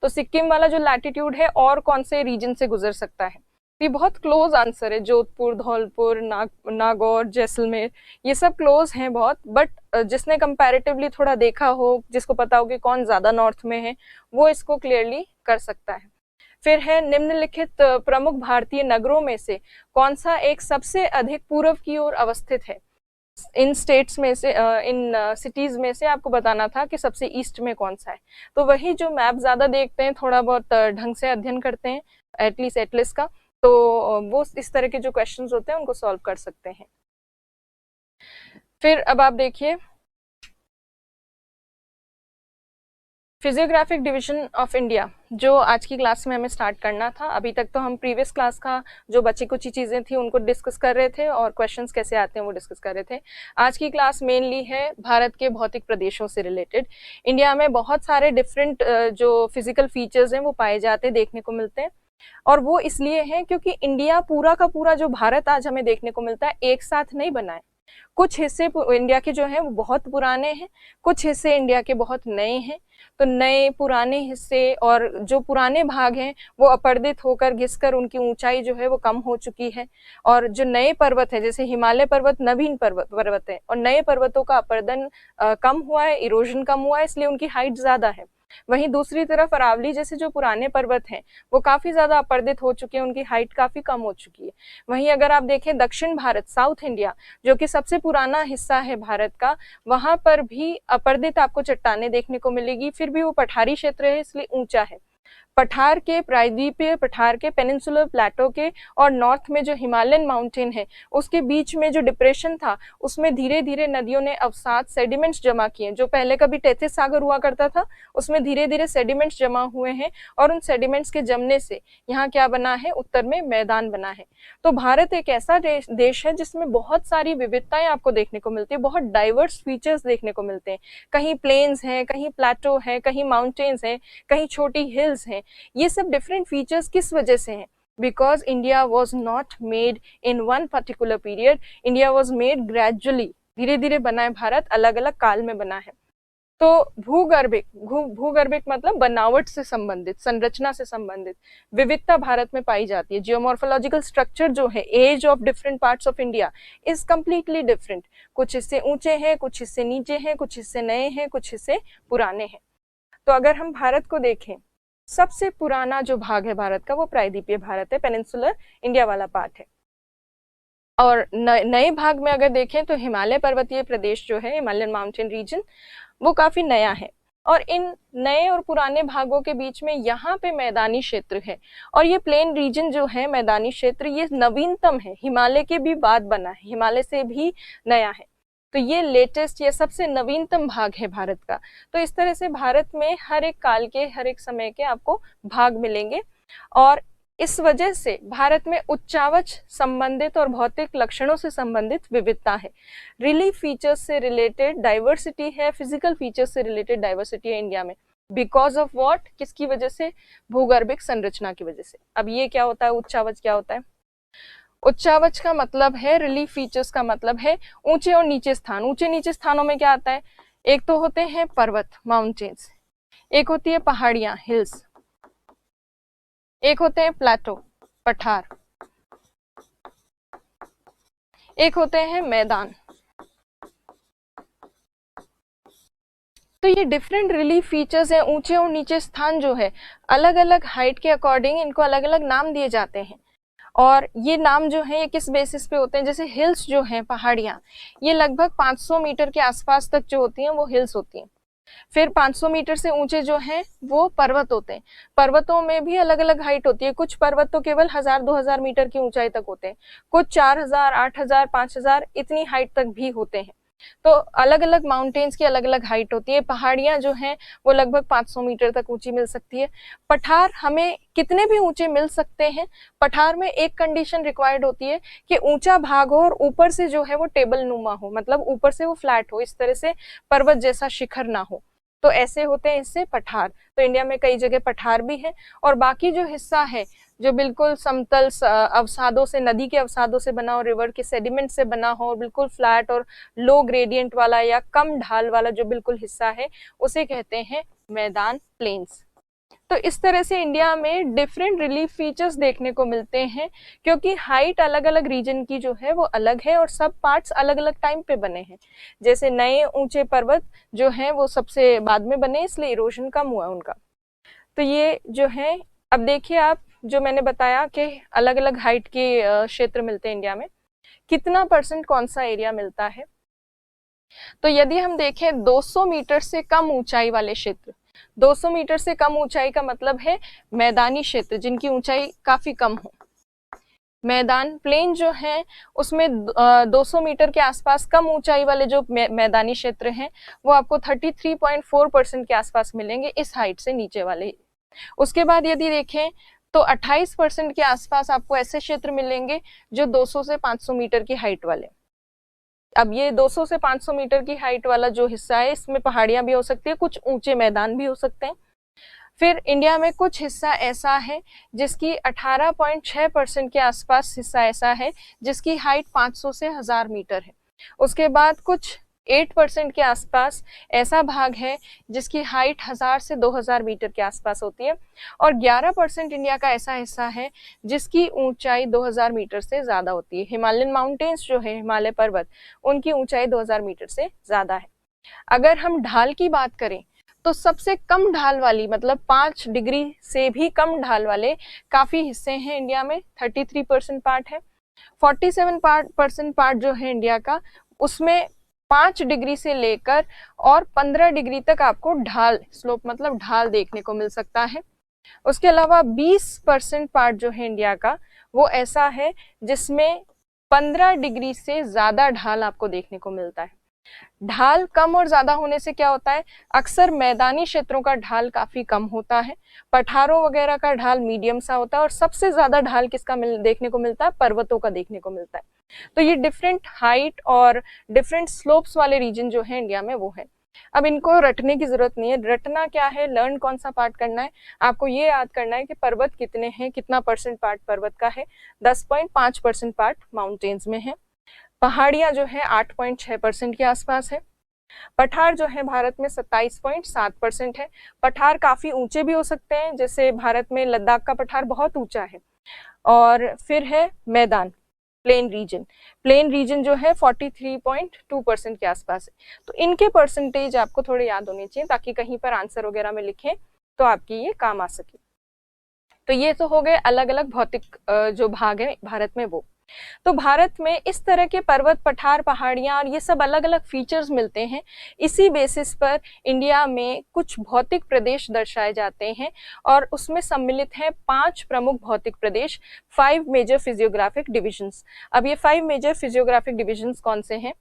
तो सिक्किम वाला जो लैटिट्यूड है और कौन से रीजन से गुजर सकता है। ये बहुत क्लोज आंसर है, जोधपुर, धौलपुर, नागौर, जैसलमेर, ये सब क्लोज हैं बहुत, बट जिसने कंपैरेटिवली थोड़ा देखा हो, जिसको पता हो कि कौन ज्यादा नॉर्थ में है, वो इसको क्लियरली कर सकता है। फिर है निम्नलिखित प्रमुख भारतीय नगरों में से कौन सा एक सबसे अधिक पूर्व की ओर अवस्थित है। इन स्टेट्स में से, इन सिटीज में से आपको बताना था कि सबसे ईस्ट में कौन सा है। तो वही जो मैप ज्यादा देखते हैं, थोड़ा बहुत ढंग से अध्ययन करते हैं एटलीस्ट एटलिस्ट का, तो वो इस तरह के जो क्वेश्चंस होते हैं उनको सॉल्व कर सकते हैं। फिर अब आप देखिए फिजियोग्राफिक डिवीजन ऑफ इंडिया, जो आज की क्लास में हमें स्टार्ट करना था। अभी तक तो हम प्रीवियस क्लास का जो बची कुछ चीजें थी उनको डिस्कस कर रहे थे और क्वेश्चंस कैसे आते हैं वो डिस्कस कर रहे थे। आज की क्लास मेनली है भारत के भौतिक प्रदेशों से रिलेटेड। इंडिया में बहुत सारे डिफरेंट जो फिजिकल फीचर्स हैं वो पाए जाते हैं, देखने को मिलते हैं, और वो इसलिए है क्योंकि इंडिया पूरा का पूरा जो भारत आज हमें देखने को मिलता है एक साथ नहीं बना है। कुछ हिस्से इंडिया के जो हैं वो बहुत पुराने हैं, कुछ हिस्से इंडिया के बहुत नए हैं। तो नए पुराने हिस्से और जो पुराने भाग हैं वो अपरदित होकर घिसकर उनकी ऊंचाई जो है वो कम हो चुकी है, और जो नए पर्वत है जैसे हिमालय पर्वत नवीन पर्वत है, और नए पर्वतों का अपरदन कम हुआ है, इरोजन कम हुआ है, इसलिए उनकी हाइट ज्यादा है। वहीं दूसरी तरफ अरावली जैसे जो पुराने पर्वत हैं वो काफी ज्यादा अपरदित हो चुके हैं, उनकी हाइट काफी कम हो चुकी है। वहीं अगर आप देखें दक्षिण भारत, साउथ इंडिया, जो कि सबसे पुराना हिस्सा है भारत का, वहां पर भी अपरदित आपको चट्टानें देखने को मिलेगी, फिर भी वो पठारी क्षेत्र है इसलिए ऊंचा है। पठार के प्रायद्वीपीय, पठार के पेनिनसुलर प्लेटो के और नॉर्थ में जो हिमालयन माउंटेन है उसके बीच में जो डिप्रेशन था उसमें धीरे धीरे नदियों ने अवसाद सेडिमेंट्स जमा किए। जो पहले कभी टेथिस सागर हुआ करता था उसमें धीरे धीरे सेडिमेंट्स जमा हुए हैं, और उन सेडिमेंट्स के जमने से यहाँ क्या बना है, उत्तर में मैदान बना है। तो भारत एक ऐसा देश है जिसमें बहुत सारी विविधताएं आपको देखने को मिलती है, बहुत डाइवर्स फीचर्स देखने को मिलते हैं। कहीं प्लेन्स हैं, कहीं प्लेटो है, कहीं माउंटेन्स हैं, कहीं छोटी हिल्स हैं। ये सब डिफरेंट फीचर्स किस वजह से हैं? Because India was not made in one particular period, India was made gradually, धीरे धीरे बना है भारत, अलग अलग काल में बना है। तो भूगर्भिक मतलब बनावट से संबंधित, संरचना से संबंधित विविधता भारत में पाई जाती है। जियोमॉर्फोलॉजिकल स्ट्रक्चर जो है, as of different parts of India is completely different. कुछ हिस्से ऊंचे हैं, कुछ हिस्से नीचे हैं, कुछ हिस्से नए हैं, कुछ हिस्से पुराने हैं। तो अगर हम भारत को देखें, सबसे पुराना जो भाग है भारत का वो प्रायद्वीपीय भारत है, पेनिनसुलर इंडिया वाला पार्ट है। और नए भाग में अगर देखें तो हिमालय पर्वतीय प्रदेश जो है, हिमालयन माउंटेन रीजन, वो काफी नया है। और इन नए और पुराने भागों के बीच में यहाँ पे मैदानी क्षेत्र है, और ये प्लेन रीजन जो है, मैदानी क्षेत्र, ये नवीनतम है, हिमालय के भी बाद बना है, हिमालय से भी नया है। तो ये लेटेस्ट, ये सबसे नवीनतम भाग है भारत का। तो इस तरह से भारत में हर एक काल के, हर एक समय के आपको भाग मिलेंगे, और इस वजह से भारत में उच्चावच संबंधित और भौतिक लक्षणों से संबंधित विविधता है। रिलीफ फीचर्स से रिलेटेड डाइवर्सिटी है, फिजिकल फीचर्स से रिलेटेड डाइवर्सिटी है इंडिया में। बिकॉज ऑफ व्हाट, किसकी वजह से? भूगर्भिक संरचना की वजह से। अब ये क्या होता है, उच्चावच क्या होता है? उच्चावच का मतलब है, रिलीफ फीचर्स का मतलब है ऊंचे और नीचे स्थान। ऊंचे नीचे स्थानों में क्या आता है? एक तो होते हैं पर्वत, माउंटेन्स, एक होती है पहाड़ियां, हिल्स, एक होते हैं प्लेटो, पठार, एक होते हैं मैदान। तो ये डिफरेंट रिलीफ फीचर्स हैं, ऊंचे और नीचे स्थान जो है अलग अलग हाइट के अकॉर्डिंग इनको अलग अलग नाम दिए जाते हैं। और ये नाम जो है ये किस बेसिस पे होते हैं, जैसे हिल्स जो हैं, पहाड़ियां, ये लगभग 500 मीटर के आसपास तक जो होती हैं वो हिल्स होती हैं। फिर 500 मीटर से ऊंचे जो हैं वो पर्वत होते हैं। पर्वतों में भी अलग अलग हाइट होती है, कुछ पर्वत तो केवल 1000-2000 मीटर की ऊंचाई तक होते हैं, कुछ 4000, 8000, 5000 इतनी हाइट तक भी होते हैं। तो अलग अलग माउंटेन्स की अलग अलग हाइट होती है। पहाड़ियां जो हैं वो लगभग 500 मीटर तक ऊंची मिल सकती है। पठार हमें कितने भी ऊंचे मिल सकते हैं। पठार में एक कंडीशन रिक्वायर्ड होती है कि ऊंचा भाग हो और ऊपर से जो है वो टेबल नुमा हो, मतलब ऊपर से वो फ्लैट हो, इस तरह से पर्वत जैसा शिखर ना हो, तो ऐसे होते हैं इससे पठार। तो इंडिया में कई जगह पठार भी है। और बाकी जो हिस्सा है जो बिल्कुल समतल अवसादों से, नदी के अवसादों से बना हो, रिवर के सेडिमेंट से बना हो, बिल्कुल फ्लैट और लो ग्रेडियंट वाला या कम ढाल वाला जो बिल्कुल हिस्सा है उसे कहते हैं मैदान, प्लेन्स। तो इस तरह से इंडिया में डिफरेंट रिलीफ फीचर्स देखने को मिलते हैं, क्योंकि हाइट अलग अलग रीजन की जो है वो अलग है और सब पार्ट्स अलग अलग टाइम पे बने हैं। जैसे नए ऊंचे पर्वत जो हैं वो सबसे बाद में बने, इसलिए इरोजन कम हुआ उनका। तो ये जो है, अब देखिए आप, जो मैंने बताया कि अलग अलग हाइट के क्षेत्र मिलते हैं इंडिया में, कितना परसेंट कौन सा एरिया मिलता है। तो यदि हम देखें 200 मीटर से कम ऊंचाई वाले क्षेत्र, 200 मीटर से कम ऊंचाई का मतलब है मैदानी क्षेत्र जिनकी ऊंचाई काफी कम हो। मैदान, प्लेन जो है उसमें 200 मीटर के आसपास कम ऊंचाई वाले जो मैदानी क्षेत्र हैं वो आपको 33.4% के आसपास मिलेंगे इस हाइट से नीचे वाले। उसके बाद यदि देखें तो 28% के आसपास आपको ऐसे क्षेत्र मिलेंगे जो 200 से 500 मीटर की हाइट वाले। अब ये 200 से 500 मीटर की हाइट वाला जो हिस्सा है इसमें पहाड़ियां भी हो सकती है, कुछ ऊंचे मैदान भी हो सकते हैं। फिर इंडिया में कुछ हिस्सा ऐसा है जिसकी 18.6% के आसपास हिस्सा ऐसा है जिसकी हाइट 500 से 1000 मीटर है। उसके बाद कुछ 8% के आसपास ऐसा भाग है जिसकी हाइट 1000 से 2000 मीटर के आसपास होती है। और 11% इंडिया का ऐसा हिस्सा है जिसकी ऊंचाई 2000 मीटर से ज्यादा होती है। हिमालयन माउंटेन्स जो है, हिमालय पर्वत, उनकी ऊंचाई 2000 मीटर से ज्यादा है। अगर हम ढाल की बात करें तो सबसे कम ढाल वाली, मतलब 5 डिग्री से भी कम ढाल वाले काफी हिस्से हैं इंडिया में, 33% पार्ट है। 47% पार्ट जो है इंडिया का, उसमें 5 डिग्री से लेकर और 15 डिग्री तक आपको ढाल, स्लोप मतलब ढाल देखने को मिल सकता है। उसके अलावा 20% पार्ट जो है इंडिया का वो ऐसा है जिसमें 15 डिग्री से ज्यादा ढाल आपको देखने को मिलता है। ढाल कम और ज्यादा होने से क्या होता है, अक्सर मैदानी क्षेत्रों का ढाल काफी कम होता है, पठारों वगैरह का ढाल मीडियम सा होता है, और सबसे ज्यादा ढाल किसका देखने को मिलता है, पर्वतों का देखने को मिलता है। तो ये डिफरेंट हाइट और डिफरेंट स्लोप्स वाले रीजन जो है इंडिया में वो है। अब इनको रटने की जरूरत नहीं है। रटना क्या है, लर्न कौन सा पार्ट करना है, आपको ये याद करना है कि पर्वत कितने हैं, कितना परसेंट पार्ट पर्वत का है। 10.5% पार्ट माउंटेन्स में है। पहाड़ियां जो है 8.6% के आसपास है। पठार जो है भारत में 27.7% है। पठार काफी ऊंचे भी हो सकते हैं, जैसे भारत में लद्दाख का पठार बहुत ऊंचा है। और फिर है मैदान, प्लेन रीजन। प्लेन रीजन जो है 43.2% के आसपास है। तो इनके परसेंटेज आपको थोड़े याद होने चाहिए ताकि कहीं पर आंसर वगैरह में लिखें तो आपकी ये काम आ सके। तो ये तो हो गए अलग अलग भौतिक जो भाग है भारत में वो। तो भारत में इस तरह के पर्वत, पठार, पहाड़ियां और ये सब अलग अलग फीचर्स मिलते हैं। इसी बेसिस पर इंडिया में कुछ भौतिक प्रदेश दर्शाए जाते हैं और उसमें सम्मिलित हैं 5 प्रमुख भौतिक प्रदेश, 5 मेजर फिजियोग्राफिक डिविजन्स। अब ये 5 मेजर फिजियोग्राफिक डिविजन्स कौन से हैं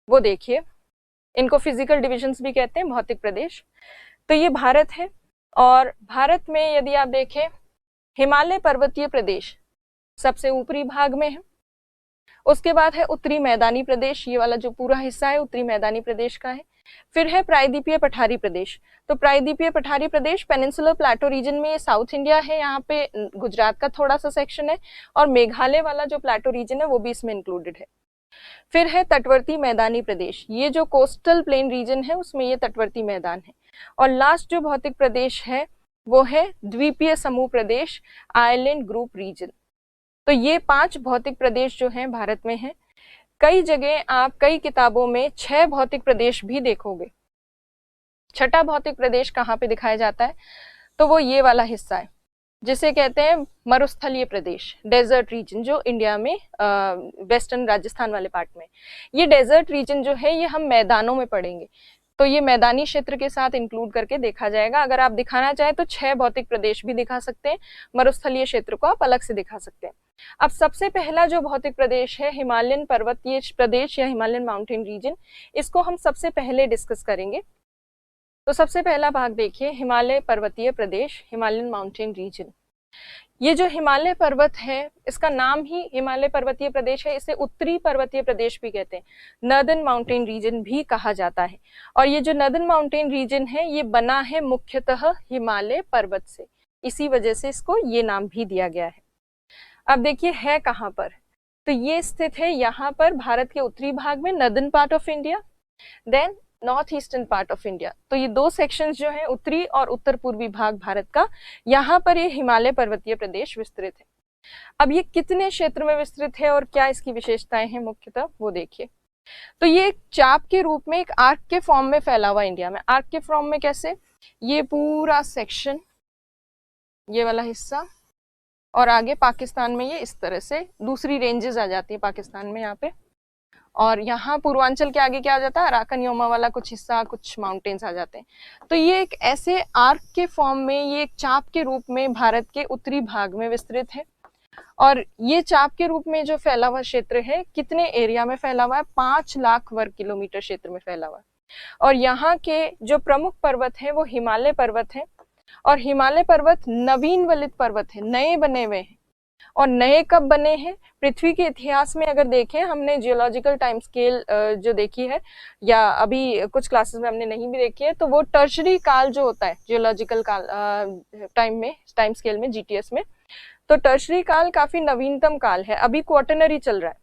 वो देखिए। इनको फिजिकल डिविजन्स भी कहते हैं, भौतिक प्रदेश। तो ये भारत है, और भारत में यदि आप देखें, हिमालय पर्वतीय प्रदेश सबसे ऊपरी भाग में है। उसके बाद है उत्तरी मैदानी प्रदेश, ये वाला जो पूरा हिस्सा है उत्तरी मैदानी प्रदेश का है। फिर है प्रायद्वीपीय पठारी प्रदेश। तो प्रायद्वीपीय पठारी प्रदेश पेनिनसुलर प्लेटो रीजन में, ये साउथ इंडिया है, यहाँ पे गुजरात का थोड़ा सा सेक्शन है, और मेघालय वाला जो प्लेटो रीजन है वो भी इसमें इंक्लूडेड है। फिर है तटवर्ती मैदानी प्रदेश, ये जो कोस्टल प्लेन रीजन है उसमें ये तटवर्ती मैदान है। और लास्ट जो भौतिक प्रदेश है वो है द्वीपीय समूह प्रदेश, आइलैंड ग्रुप रीजन। तो ये 5 भौतिक प्रदेश जो हैं भारत में हैं। कई जगह आप कई किताबों में 6 भौतिक प्रदेश भी देखोगे। छठा भौतिक प्रदेश कहाँ पे दिखाया जाता है, तो वो ये वाला हिस्सा है जिसे कहते हैं मरुस्थलीय प्रदेश, डेजर्ट रीजन, जो इंडिया में वेस्टर्न राजस्थान वाले पार्ट में। ये डेजर्ट रीजन जो है ये हम मैदानों में पढ़ेंगे, तो ये मैदानी क्षेत्र के साथ इंक्लूड करके देखा जाएगा। अगर आप दिखाना चाहें तो 6 भौतिक प्रदेश भी दिखा सकते हैं, मरुस्थलीय क्षेत्र को आप अलग से दिखा सकते हैं। अब सबसे पहला जो भौतिक प्रदेश है हिमालयन पर्वतीय प्रदेश या हिमालयन माउंटेन रीजन, इसको हम सबसे पहले डिस्कस करेंगे। तो सबसे पहला भाग देखिए, हिमालय पर्वतीय प्रदेश, हिमालयन माउंटेन रीजन। ये जो हिमालय पर्वत है इसका नाम ही हिमालय पर्वतीय प्रदेश है, इसे उत्तरी पर्वतीय प्रदेश भी कहते हैं, नॉर्दर्न माउंटेन रीजन भी कहा जाता है। और ये जो नॉर्दर्न माउंटेन रीजन है ये बना है मुख्यतः हिमालय पर्वत से, इसी वजह से इसको ये नाम भी दिया गया है। अब देखिए है कहाँ पर, तो ये स्थित है यहाँ पर भारत के उत्तरी भाग में, northern part of India, then north eastern part of India. तो ये 2 सेक्शंस जो है उत्तरी और उत्तर पूर्वी भाग भारत का, यहाँ पर ये हिमालय पर्वतीय प्रदेश विस्तृत है। अब ये कितने क्षेत्र में विस्तृत है और क्या इसकी विशेषताएं हैं मुख्यतः वो देखिए। तो ये एक चाप के रूप में, एक आर्क के फॉर्म में फैला हुआ इंडिया में। आर्क के फॉर्म में कैसे, ये पूरा सेक्शन, ये वाला हिस्सा, और आगे पाकिस्तान में ये इस तरह से दूसरी रेंजेस आ जाती है पाकिस्तान में यहाँ पे, और यहाँ पूर्वांचल के आगे क्या आ जाता है, अराकन योमा वाला कुछ हिस्सा, कुछ माउंटेन्स आ जाते हैं। तो ये एक ऐसे आर्क के फॉर्म में, ये एक चाप के रूप में भारत के उत्तरी भाग में विस्तृत है। और ये चाप के रूप में जो फैला हुआ क्षेत्र है, कितने एरिया में फैला हुआ है, 5 लाख वर्ग किलोमीटर क्षेत्र में फैला हुआ है। और यहाँ के जो प्रमुख पर्वत है वो हिमालय पर्वत है, और हिमालय पर्वत नवीन वलित पर्वत है, नए बने हुए हैं। और नए कब बने हैं, पृथ्वी के इतिहास में अगर देखें, हमने जियोलॉजिकल टाइम स्केल जो देखी है, या अभी कुछ क्लासेस में हमने नहीं भी देखी है, तो वो टर्शरी काल जो होता है जियोलॉजिकल काल टाइम स्केल में, जीटीएस में, तो टर्शरी काल काफी नवीनतम काल है। अभी क्वार्टरनरी चल रहा है,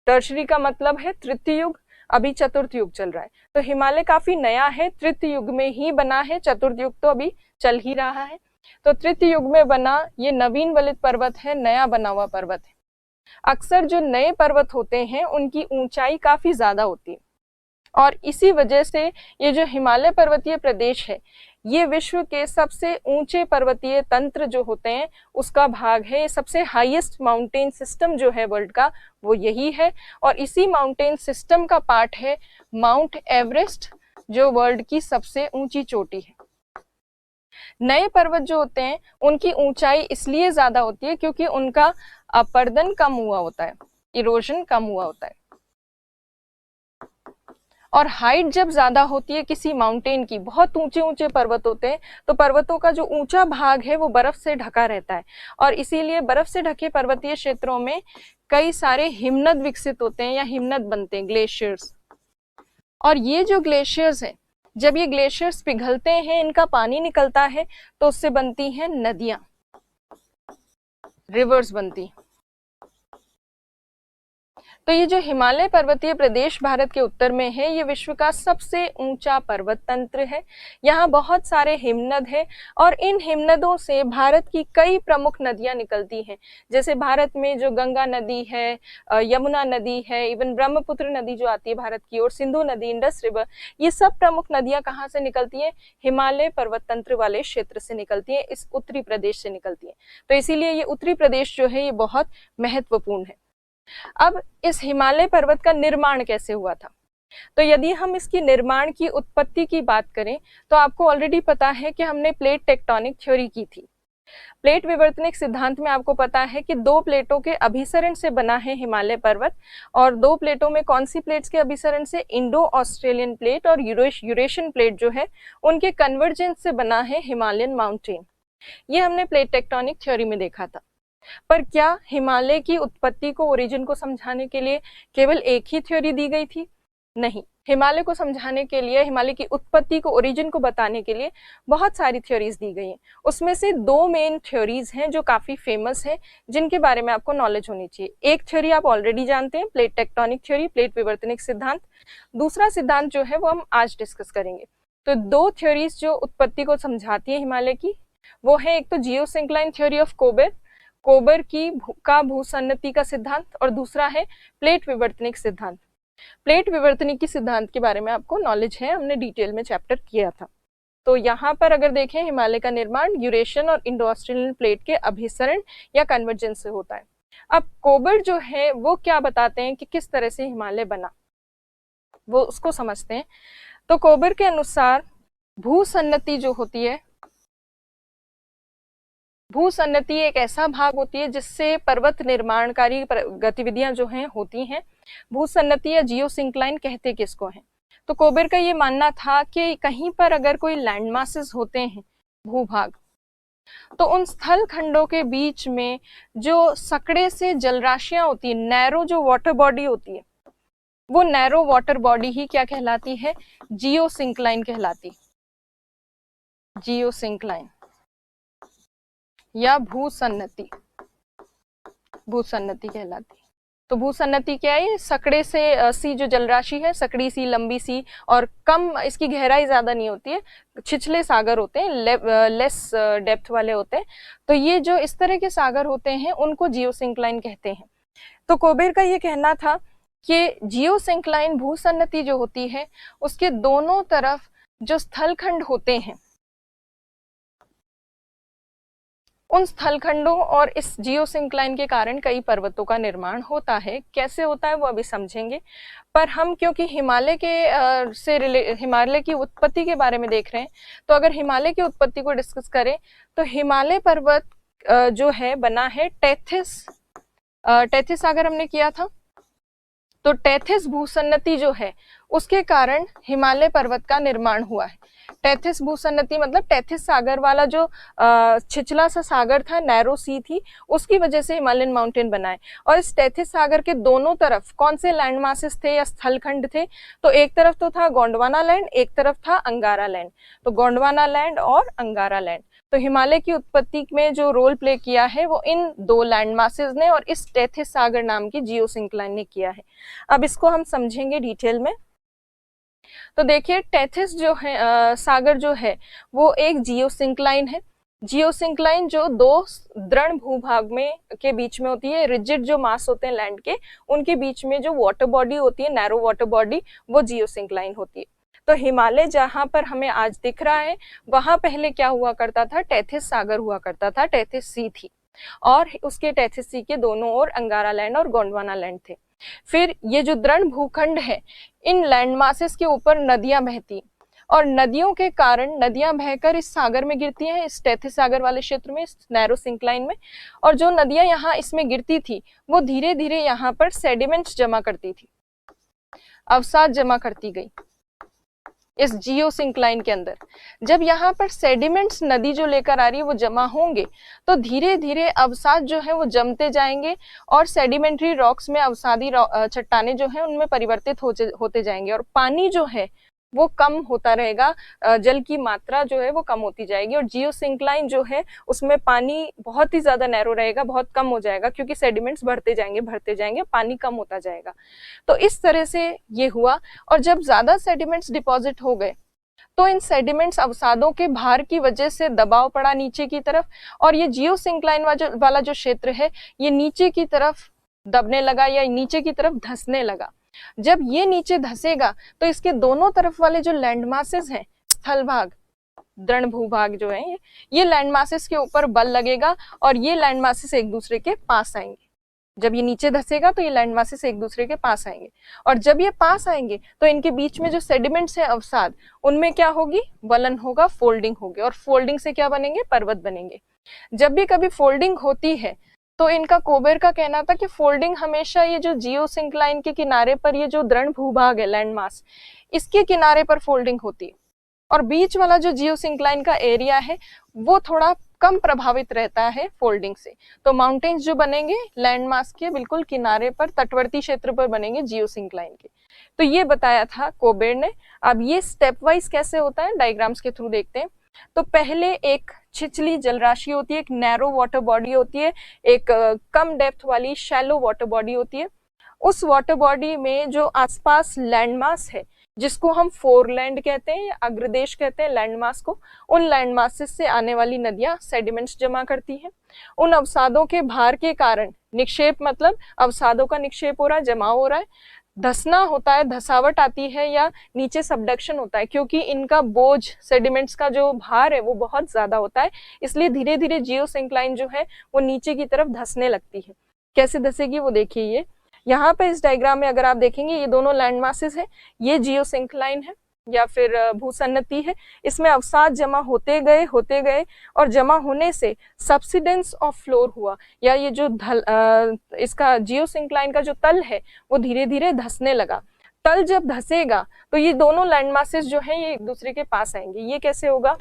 टर्शरी का मतलब है तृतीय युग, अभी चतुर्थ युग चल रहा है। तो हिमालय काफी नया है, तृतीय युग में ही बना है, चतुर्थ युग तो अभी चल ही रहा है। तो तृतीय युग में बना ये नवीन वलित पर्वत है, नया बना हुआ पर्वत है। अक्सर जो नए पर्वत होते हैं उनकी ऊंचाई काफी ज्यादा होती है, और इसी वजह से ये जो हिमालय पर्वतीय प्रदेश है ये विश्व के सबसे ऊंचे पर्वतीय तंत्र जो होते हैं उसका भाग है। सबसे हाईएस्ट माउंटेन सिस्टम जो है वर्ल्ड का वो यही है, और इसी माउंटेन सिस्टम का पार्ट है माउंट एवरेस्ट, जो वर्ल्ड की सबसे ऊंची चोटी है। नए पर्वत जो होते हैं उनकी ऊंचाई इसलिए ज्यादा होती है क्योंकि उनका अपर्दन कम हुआ होता है, इरोजन कम हुआ होता है। और हाइट जब ज्यादा होती है किसी माउंटेन की, बहुत ऊंचे ऊंचे पर्वत होते हैं, तो पर्वतों का जो ऊंचा भाग है वो बर्फ से ढका रहता है, और इसीलिए बर्फ से ढके पर्वतीय क्षेत्रों में कई सारे हिमनद विकसित होते हैं या हिमनद बनते हैं, ग्लेशियर्स। और ये जो ग्लेशियर्स हैं, जब ये ग्लेशियर्स पिघलते हैं, इनका पानी निकलता है, तो उससे बनती हैं नदियां, रिवर्स बनती। तो ये जो हिमालय पर्वतीय प्रदेश भारत के उत्तर में है, ये विश्व का सबसे ऊंचा पर्वत तंत्र है। यहाँ बहुत सारे हिमनद हैं, और इन हिमनदों से भारत की कई प्रमुख नदियां निकलती हैं। जैसे भारत में जो गंगा नदी है, यमुना नदी है, इवन ब्रह्मपुत्र नदी जो आती है भारत की ओर, सिंधु नदी, इंडस रिवर, ये सब प्रमुख नदियां कहाँ से निकलती हैं, हिमालय पर्वत तंत्र वाले क्षेत्र से निकलती है, इस उत्तरी प्रदेश से निकलती है। तो इसीलिए ये उत्तरी प्रदेश जो है ये बहुत महत्वपूर्ण है। अब इस हिमालय पर्वत का निर्माण कैसे हुआ था, तो यदि हम इसकी निर्माण की उत्पत्ति की बात करें तो आपको ऑलरेडी पता है कि हमने प्लेट टेक्टोनिक थ्योरी की थी। प्लेट विवर्तनिक सिद्धांत में आपको पता है कि 2 प्लेटों के अभिसरण से बना है हिमालय पर्वत, और 2 प्लेटों में कौन सी प्लेट्स के अभिसरण से, इंडो ऑस्ट्रेलियन प्लेट और यूरेशियन प्लेट जो है उनके कन्वर्जेंस से बना है हिमालयन माउंटेन। ये हमने प्लेट टेक्टोनिक थ्योरी में देखा था। पर क्या हिमालय की उत्पत्ति को, ओरिजिन को समझाने के लिए केवल एक ही थ्योरी दी गई थी? नहीं, हिमालय को समझाने के लिए, हिमालय की उत्पत्ति को, ओरिजिन को बताने के लिए बहुत सारी थ्योरीज दी गई हैं। उसमें से 2 मेन थ्योरीज हैं जो काफी फेमस है, जिनके बारे में आपको नॉलेज होनी चाहिए। एक थ्योरी आप ऑलरेडी जानते हैं, प्लेट टेक्टोनिक थ्योरी, प्लेट विवर्तनिक सिद्धांत। दूसरा सिद्धांत जो है वो हम आज डिस्कस करेंगे। तो 2 थ्योरीज जो उत्पत्ति को समझाती है हिमालय की, वो है एक तो जियोसिंक्लाइन थ्योरी ऑफ कोबेर, कोबर का भूसन्नति का सिद्धांत और दूसरा है प्लेट विवर्तनिक सिद्धांत। प्लेट विवर्तनिक की सिद्धांत के बारे में आपको नॉलेज है, हमने डिटेल में चैप्टर किया था। तो यहाँ पर अगर देखें, हिमालय का निर्माण यूरेशियन और इंडो ऑस्ट्रेलियन प्लेट के अभिसरण या कन्वर्जेंस से होता है। अब कोबर जो है वो क्या बताते हैं कि किस तरह से हिमालय बना, वो उसको समझते हैं। तो कोबर के अनुसार भूसन्नति जो होती है, भूसन्नति एक ऐसा भाग होती है जिससे पर्वत निर्माणकारी गतिविधियां जो हैं होती हैं। भूसन्नति या जियोसिंक्लाइन कहते किसको हैं? तो कोबर का ये मानना था कि कहीं पर अगर कोई लैंड मासेस होते हैं, भूभाग, तो उन स्थल खंडों के बीच में जो सकड़े से जलराशियां होती है, नैरो जो वाटर बॉडी होती है, वो नैरो वाटर बॉडी ही क्या कहलाती है? जियोसिंक्लाइन कहलाती, जियोसिंक्लाइन या भूसन्नति, भूसन्नति कहलाती। तो भूसन्नति क्या है? सकड़े से सी जो जलराशि है, सकड़ी सी, लंबी सी, और कम, इसकी गहराई ज्यादा नहीं होती है, छिछले सागर होते हैं, लेस डेप्थ वाले होते हैं। तो ये जो इस तरह के सागर होते हैं उनको जियोसिंक्लाइन कहते हैं। तो कोबर का ये कहना था कि जियोसिंक्लाइन भूसन्नति जो होती है उसके दोनों तरफ जो स्थलखंड होते हैं, उन स्थलखंडों और इस जियोसिंक्लाइन के कारण कई पर्वतों का निर्माण होता है। कैसे होता है वो अभी समझेंगे। पर हम क्योंकि हिमालय के हिमालय की उत्पत्ति के बारे में देख रहे हैं, तो अगर हिमालय की उत्पत्ति को डिस्कस करें तो हिमालय पर्वत जो है बना है टेथिस सागर हमने किया था। तो टेथिस भूसन्नति जो है उसके कारण हिमालय पर्वत का निर्माण हुआ है। टेथिस भूसन्नति मतलब टेथिस सागर वाला जो छिछला सा सागर था, नैरो सी थी, उसकी वजह से हिमालयन माउंटेन बनाए। और इस टेथिस सागर के दोनों तरफ कौन से लैंड मासेस थे या स्थलखंड थे? तो एक तरफ तो था गोंडवाना लैंड, एक तरफ था अंगारा लैंड। तो गोंडवाना लैंड और अंगारा लैंड। तो हिमालय की उत्पत्ति में जो रोल प्ले किया है वो इन दो लैंड मासेस ने और इस टेथिस सागर नाम की जियोसिंक्लाइन ने किया है। अब इसको हम समझेंगे डिटेल में। तो देखिए, टेथिस जो है सागर जो है वो एक जियोसिंक्लाइन है। जियोसिंक्लाइन जो दो दृढ़ भूभाग में के बीच में होती है, रिजिड जो मास होते हैं लैंड के, उनके बीच में जो वाटर बॉडी होती है, नैरो वाटर बॉडी, वो जियोसिंक्लाइन होती है। तो हिमालय जहां पर हमें आज दिख रहा है वहां पहले क्या हुआ करता था? टेथिस सागर हुआ करता था, टेथिस सी थी, और उसके टेथिस सी के दोनों ओर अंगारा लैंड और गोंडवाना लैंड थे। फिर ये जो दृढ़ भूखंड है, इन लैंड मासेस के ऊपर नदियां बहती, और नदियों के कारण नदियां बहकर इस सागर में गिरती हैं, इस टेथिस सागर वाले क्षेत्र में, इस नैरो सिंक्लाइन में। और जो नदियां यहाँ इसमें गिरती थी वो धीरे धीरे यहाँ पर सेडिमेंट्स जमा करती थी, अवसाद जमा करती गई इस जियोसिंक्लाइन के अंदर। जब यहाँ पर सेडिमेंट्स नदी जो लेकर आ रही है वो जमा होंगे, तो धीरे धीरे अवसाद जो है वो जमते जाएंगे और सेडिमेंट्री रॉक्स में अवसादी चट्टाने जो है उनमें परिवर्तित होते जाएंगे, और पानी जो है वो कम होता रहेगा, जल की मात्रा जो है वो कम होती जाएगी। और जियोसिंक्लाइन जो है उसमें पानी बहुत ही ज्यादा नैरो रहेगा, बहुत कम हो जाएगा, क्योंकि सेडिमेंट्स बढ़ते जाएंगे, पानी कम होता जाएगा। तो इस तरह से ये हुआ। और जब ज्यादा सेडिमेंट्स डिपॉजिट हो गए तो इन सेडिमेंट्स अवसादों के भार की वजह से दबाव पड़ा नीचे की तरफ, और ये जियोसिंक्लाइन वाला जो क्षेत्र है ये नीचे की तरफ दबने लगा या नीचे की तरफ धंसने लगा। जब ये नीचे धंसेगा तो इसके दोनों तरफ वाले जो लैंड मासेस हैं, स्थल भाग, दृढ़ भूभाग जो है, ये लैंड मासेस के ऊपर बल लगेगा और ये लैंड मासेस एक दूसरे के पास आएंगे। जब ये नीचे धंसेगा तो ये लैंड मासेस एक दूसरे के पास आएंगे, और जब ये पास आएंगे तो इनके बीच में जो सेडिमेंट्स है अवसाद, उनमें क्या होगी? वलन होगा, फोल्डिंग होगी, और फोल्डिंग से क्या बनेंगे? पर्वत बनेंगे। जब भी कभी फोल्डिंग होती है तो इनका कोबर का कहना था कि फोल्डिंग हमेशा ये जो जियोसिंक्लाइन के किनारे पर, ये जो दृढ़ भूभाग है लैंड मास, इसके किनारे पर फोल्डिंग होती है, और बीच वाला जो जियोसिंक्लाइन का एरिया है वो थोड़ा कम प्रभावित रहता है फोल्डिंग से। तो माउंटेन्स जो बनेंगे लैंड मास के बिल्कुल किनारे पर, तटवर्ती क्षेत्र पर बनेंगे जियोसिंक्लाइन के। तो ये बताया था कोबर ने। अब ये स्टेप वाइज कैसे होता है, डायग्राम्स के थ्रू देखते हैं। तो पहले एक छिछली जलराशि होती है, एक नैरो वाटर बॉडी होती है, एक कम डेप्थ वाली शैलो वाटर बॉडी होती है। उस वाटर बॉडी में जो आसपास लैंडमास है जिसको हम फोरलैंड कहते हैं या अग्रदेश कहते हैं लैंड मास को। उन लैंड मासेस से आने वाली नदियां सेडिमेंट्स जमा करती हैं। उन अवसादों के भार के कारण निक्षेप, मतलब अवसादों का निक्षेप हो रहा है, जमाव हो रहा है, धसना होता है, धसावट आती है या नीचे सबडक्शन होता है, क्योंकि इनका बोझ, सेडिमेंट्स का जो भार है वो बहुत ज्यादा होता है, इसलिए धीरे धीरे जियोसिंक्लाइन जो है वो नीचे की तरफ धसने लगती है। कैसे धसेगी वो देखिए, ये यहाँ पे इस डायग्राम में अगर आप देखेंगे ये दोनों लैंड मासेस है, ये जियोसिंक्लाइन है या फिर भूसन्नति है। इसमें अवसाद जमा होते गए और जमा होने से सब्सिडेंस ऑफ फ्लोर हुआ, या ये जो इसका जियोसिंक्लाइन का जो तल है वो धीरे धीरे धसने लगा। तल जब धसेगा तो ये दोनों लैंड मासेस जो है ये एक दूसरे के पास आएंगे। ये कैसे होगा,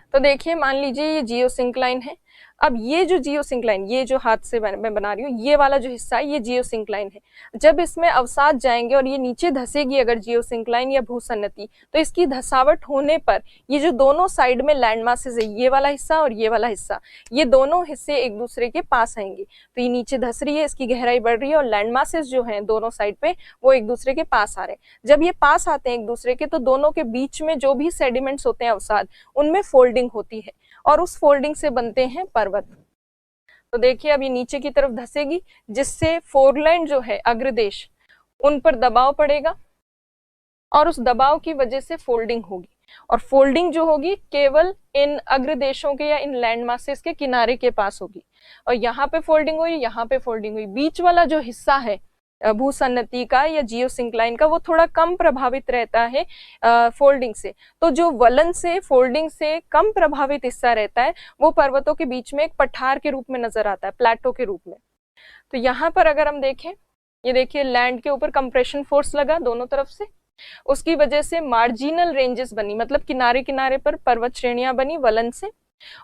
तो देखिए मान लीजिए ये जियोसिंक्लाइन है। अब ये जो जियोसिंक्लाइन, ये जो हाथ से मैं बना रही हूँ, ये वाला जो हिस्सा है ये जियोसिंक्लाइन है। जब इसमें अवसाद जाएंगे और ये नीचे धसेगी अगर जियोसिंक्लाइन या भूसन्नति, तो इसकी धसावट होने पर ये जो दोनों साइड में लैंड मासेस है, ये वाला हिस्सा और ये वाला हिस्सा, ये दोनों हिस्से एक दूसरे के पास आएंगे। तो ये नीचे धस रही है, इसकी गहराई बढ़ रही है और लैंड मासेस जो है दोनों साइड पे वो एक दूसरे के पास आ रहे हैं। जब ये पास आते हैं एक दूसरे के, तो दोनों के बीच में जो भी सेडिमेंट्स होते हैं अवसाद, उनमें फोल्डिंग होती है और उस फोल्डिंग से बनते हैं पर्वत। तो देखिए अब ये नीचे की तरफ धसेगी, जिससे फोरलैंड जो है अग्रदेश, उन पर दबाव पड़ेगा और उस दबाव की वजह से फोल्डिंग होगी। और फोल्डिंग जो होगी केवल इन अग्रदेशों के या इन लैंड मासेस के किनारे के पास होगी। और यहाँ पे फोल्डिंग हुई, यहाँ पे फोल्डिंग हुई। बीच वाला जो हिस्सा है भूसन्नति का या जियोसिंक्लाइन का, वो थोड़ा कम प्रभावित रहता है फोल्डिंग से। तो जो वलन से, फोल्डिंग से कम प्रभावित हिस्सा रहता है वो पर्वतों के बीच में एक पठार के रूप में नजर आता है, प्लेटो के रूप में। तो यहाँ पर अगर हम देखें, ये देखिए लैंड के ऊपर कंप्रेशन फोर्स लगा दोनों तरफ से, उसकी वजह से मार्जिनल रेंजेस बनी, मतलब किनारे किनारे पर पर्वत श्रेणियां बनी वलन से।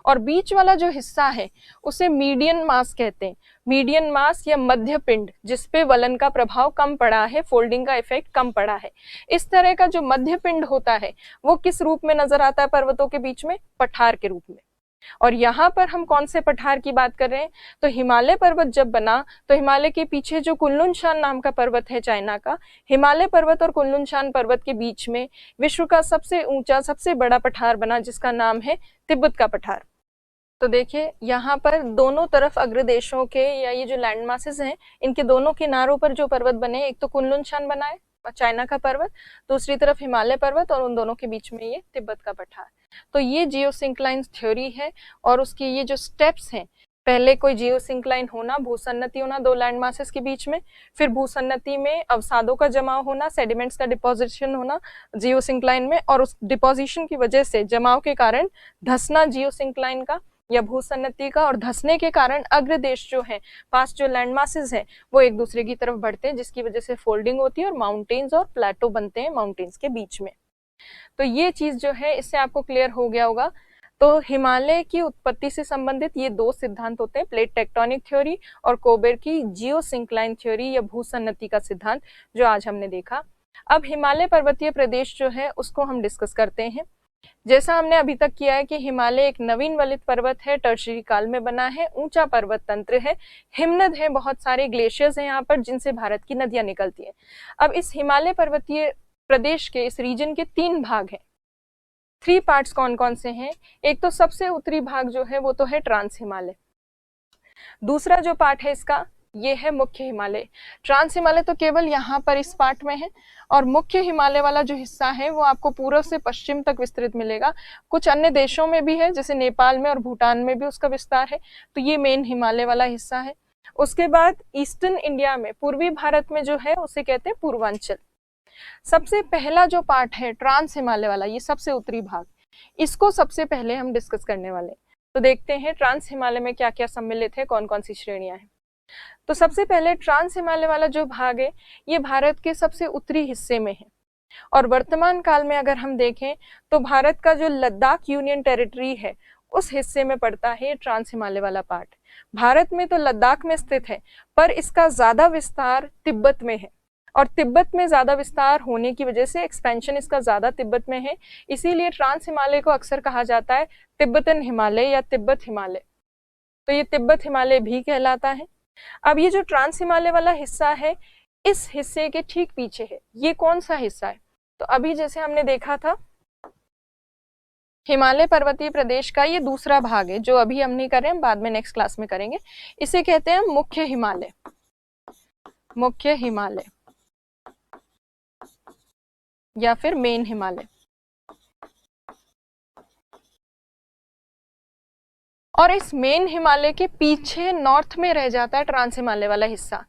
और बीच वाला जो हिस्सा है उसे मीडियन मास कहते हैं, मीडियन मास या मध्य पिंड, जिसपे वलन का प्रभाव कम पड़ा है, फोल्डिंग का इफेक्ट कम पड़ा है। इस तरह का जो मध्य पिंड होता है वो किस रूप में नजर आता है पर्वतों के बीच में, पठार के रूप में। और यहाँ पर हम कौन से पठार की बात कर रहे हैं, तो हिमालय पर्वत जब बना तो हिमालय के पीछे जो कुनलुन नाम का पर्वत है चाइना का, हिमालय पर्वत और कुनलुन पर्वत के बीच में विश्व का सबसे ऊंचा, सबसे बड़ा पठार बना, जिसका नाम है तिब्बत का पठार। तो देखिए यहाँ पर दोनों तरफ अग्रदेशों के या ये जो लैंड मासेस हैं, इनके दोनों किनारों पर जो पर्वत बने, एक तो कुनलुन बना है चाइना का पर्वत, दूसरी तरफ हिमालय पर्वत, और उन दोनों के बीच में ये तिब्बत का पठार। तो ये जियोसिंक्लाइन थ्योरी है और उसकी ये जो स्टेप्स हैं, पहले कोई जियोसिंक्लाइन होना, भूसन्नति होना दो लैंड मासेस के बीच में, फिर भूसन्नति में अवसादों का जमाव होना, सेडिमेंट्स का डिपोजिशन होना जियोसिंक्लाइन में, और उस डिपोजिशन की वजह से जमाव के कारण धसना जियोसिंक्लाइन का या भूसन्नति का, और धसने के कारण अग्रदेश जो है, पास जो लैंड मासेस हैं वो एक दूसरे की तरफ बढ़ते हैं, जिसकी वजह से फोल्डिंग होती है और माउंटेन्स और प्लेटो बनते हैं माउंटेन्स के बीच में। तो ये चीज जो है इससे आपको क्लियर हो गया होगा। तो हिमालय की उत्पत्ति से संबंधित ये दो सिद्धांत होते हैं, प्लेट टेक्टोनिक थ्योरी और कोबेर की जियोसिंक्लाइन थ्योरी या भूसन्नति का सिद्धांत, जो आज हमने देखा। अब हिमालय पर्वतीय प्रदेश जो है उसको हम डिस्कस करते हैं। जैसा हमने अभी तक किया है कि हिमालय एक नवीन वलित पर्वत है, टर्शियरी काल में बना है, ऊंचा पर्वत तंत्र है, हिमनद है, बहुत सारे ग्लेशियर्स हैं यहाँ पर जिनसे भारत की नदियां निकलती हैं। अब इस हिमालय पर्वतीय प्रदेश के इस रीजन के 3 भाग हैं। 3 पार्ट्स कौन कौन से हैं, एक तो सबसे उत्तरी भाग जो है वो तो है ट्रांस हिमालय, दूसरा जो पार्ट है इसका ये है मुख्य हिमालय। ट्रांस हिमालय तो केवल यहाँ पर इस पार्ट में है, और मुख्य हिमालय वाला जो हिस्सा है वो आपको पूर्व से पश्चिम तक विस्तृत मिलेगा। कुछ अन्य देशों में भी है, जैसे नेपाल में और भूटान में भी उसका विस्तार है। तो ये मेन हिमालय वाला हिस्सा है। उसके बाद ईस्टर्न इंडिया में, पूर्वी भारत में जो है उसे कहते हैं पूर्वांचल। सबसे पहला जो पार्ट है ट्रांस हिमालय वाला, ये सबसे उत्तरी भाग, इसको सबसे पहले हम डिस्कस करने वाले। तो देखते हैं ट्रांस हिमालय में क्या क्या सम्मिलित है, कौन कौन सी श्रेणियां हैं। तो सबसे पहले ट्रांस हिमालय वाला जो भाग है ये भारत के सबसे उत्तरी हिस्से में है, और वर्तमान काल में अगर हम देखें तो भारत का जो लद्दाख यूनियन टेरिटरी है उस हिस्से में पड़ता है ट्रांस हिमालय वाला पार्ट। भारत में तो लद्दाख में स्थित है, पर इसका ज्यादा विस्तार तिब्बत में है, और तिब्बत में ज्यादा विस्तार होने की वजह से एक्सपेंशन इसका ज्यादा तिब्बत में है, इसीलिए ट्रांस हिमालय को अक्सर कहा जाता है तिब्बतन हिमालय या तिब्बत हिमालय। तो ये तिब्बत हिमालय भी कहलाता है। अब ये जो ट्रांस हिमालय वाला हिस्सा है इस हिस्से के ठीक पीछे है। ये कौन सा हिस्सा है? तो अभी जैसे हमने देखा था हिमालय पर्वतीय प्रदेश का ये दूसरा भाग है, जो अभी हम नहीं कर रहे हैं, बाद में नेक्स्ट क्लास में करेंगे। इसे कहते हैं मुख्य हिमालय, मुख्य हिमालय या फिर मेन हिमालय। और इस मेन हिमालय के पीछे नॉर्थ में रह जाता है ट्रांस हिमालय वाला हिस्सा।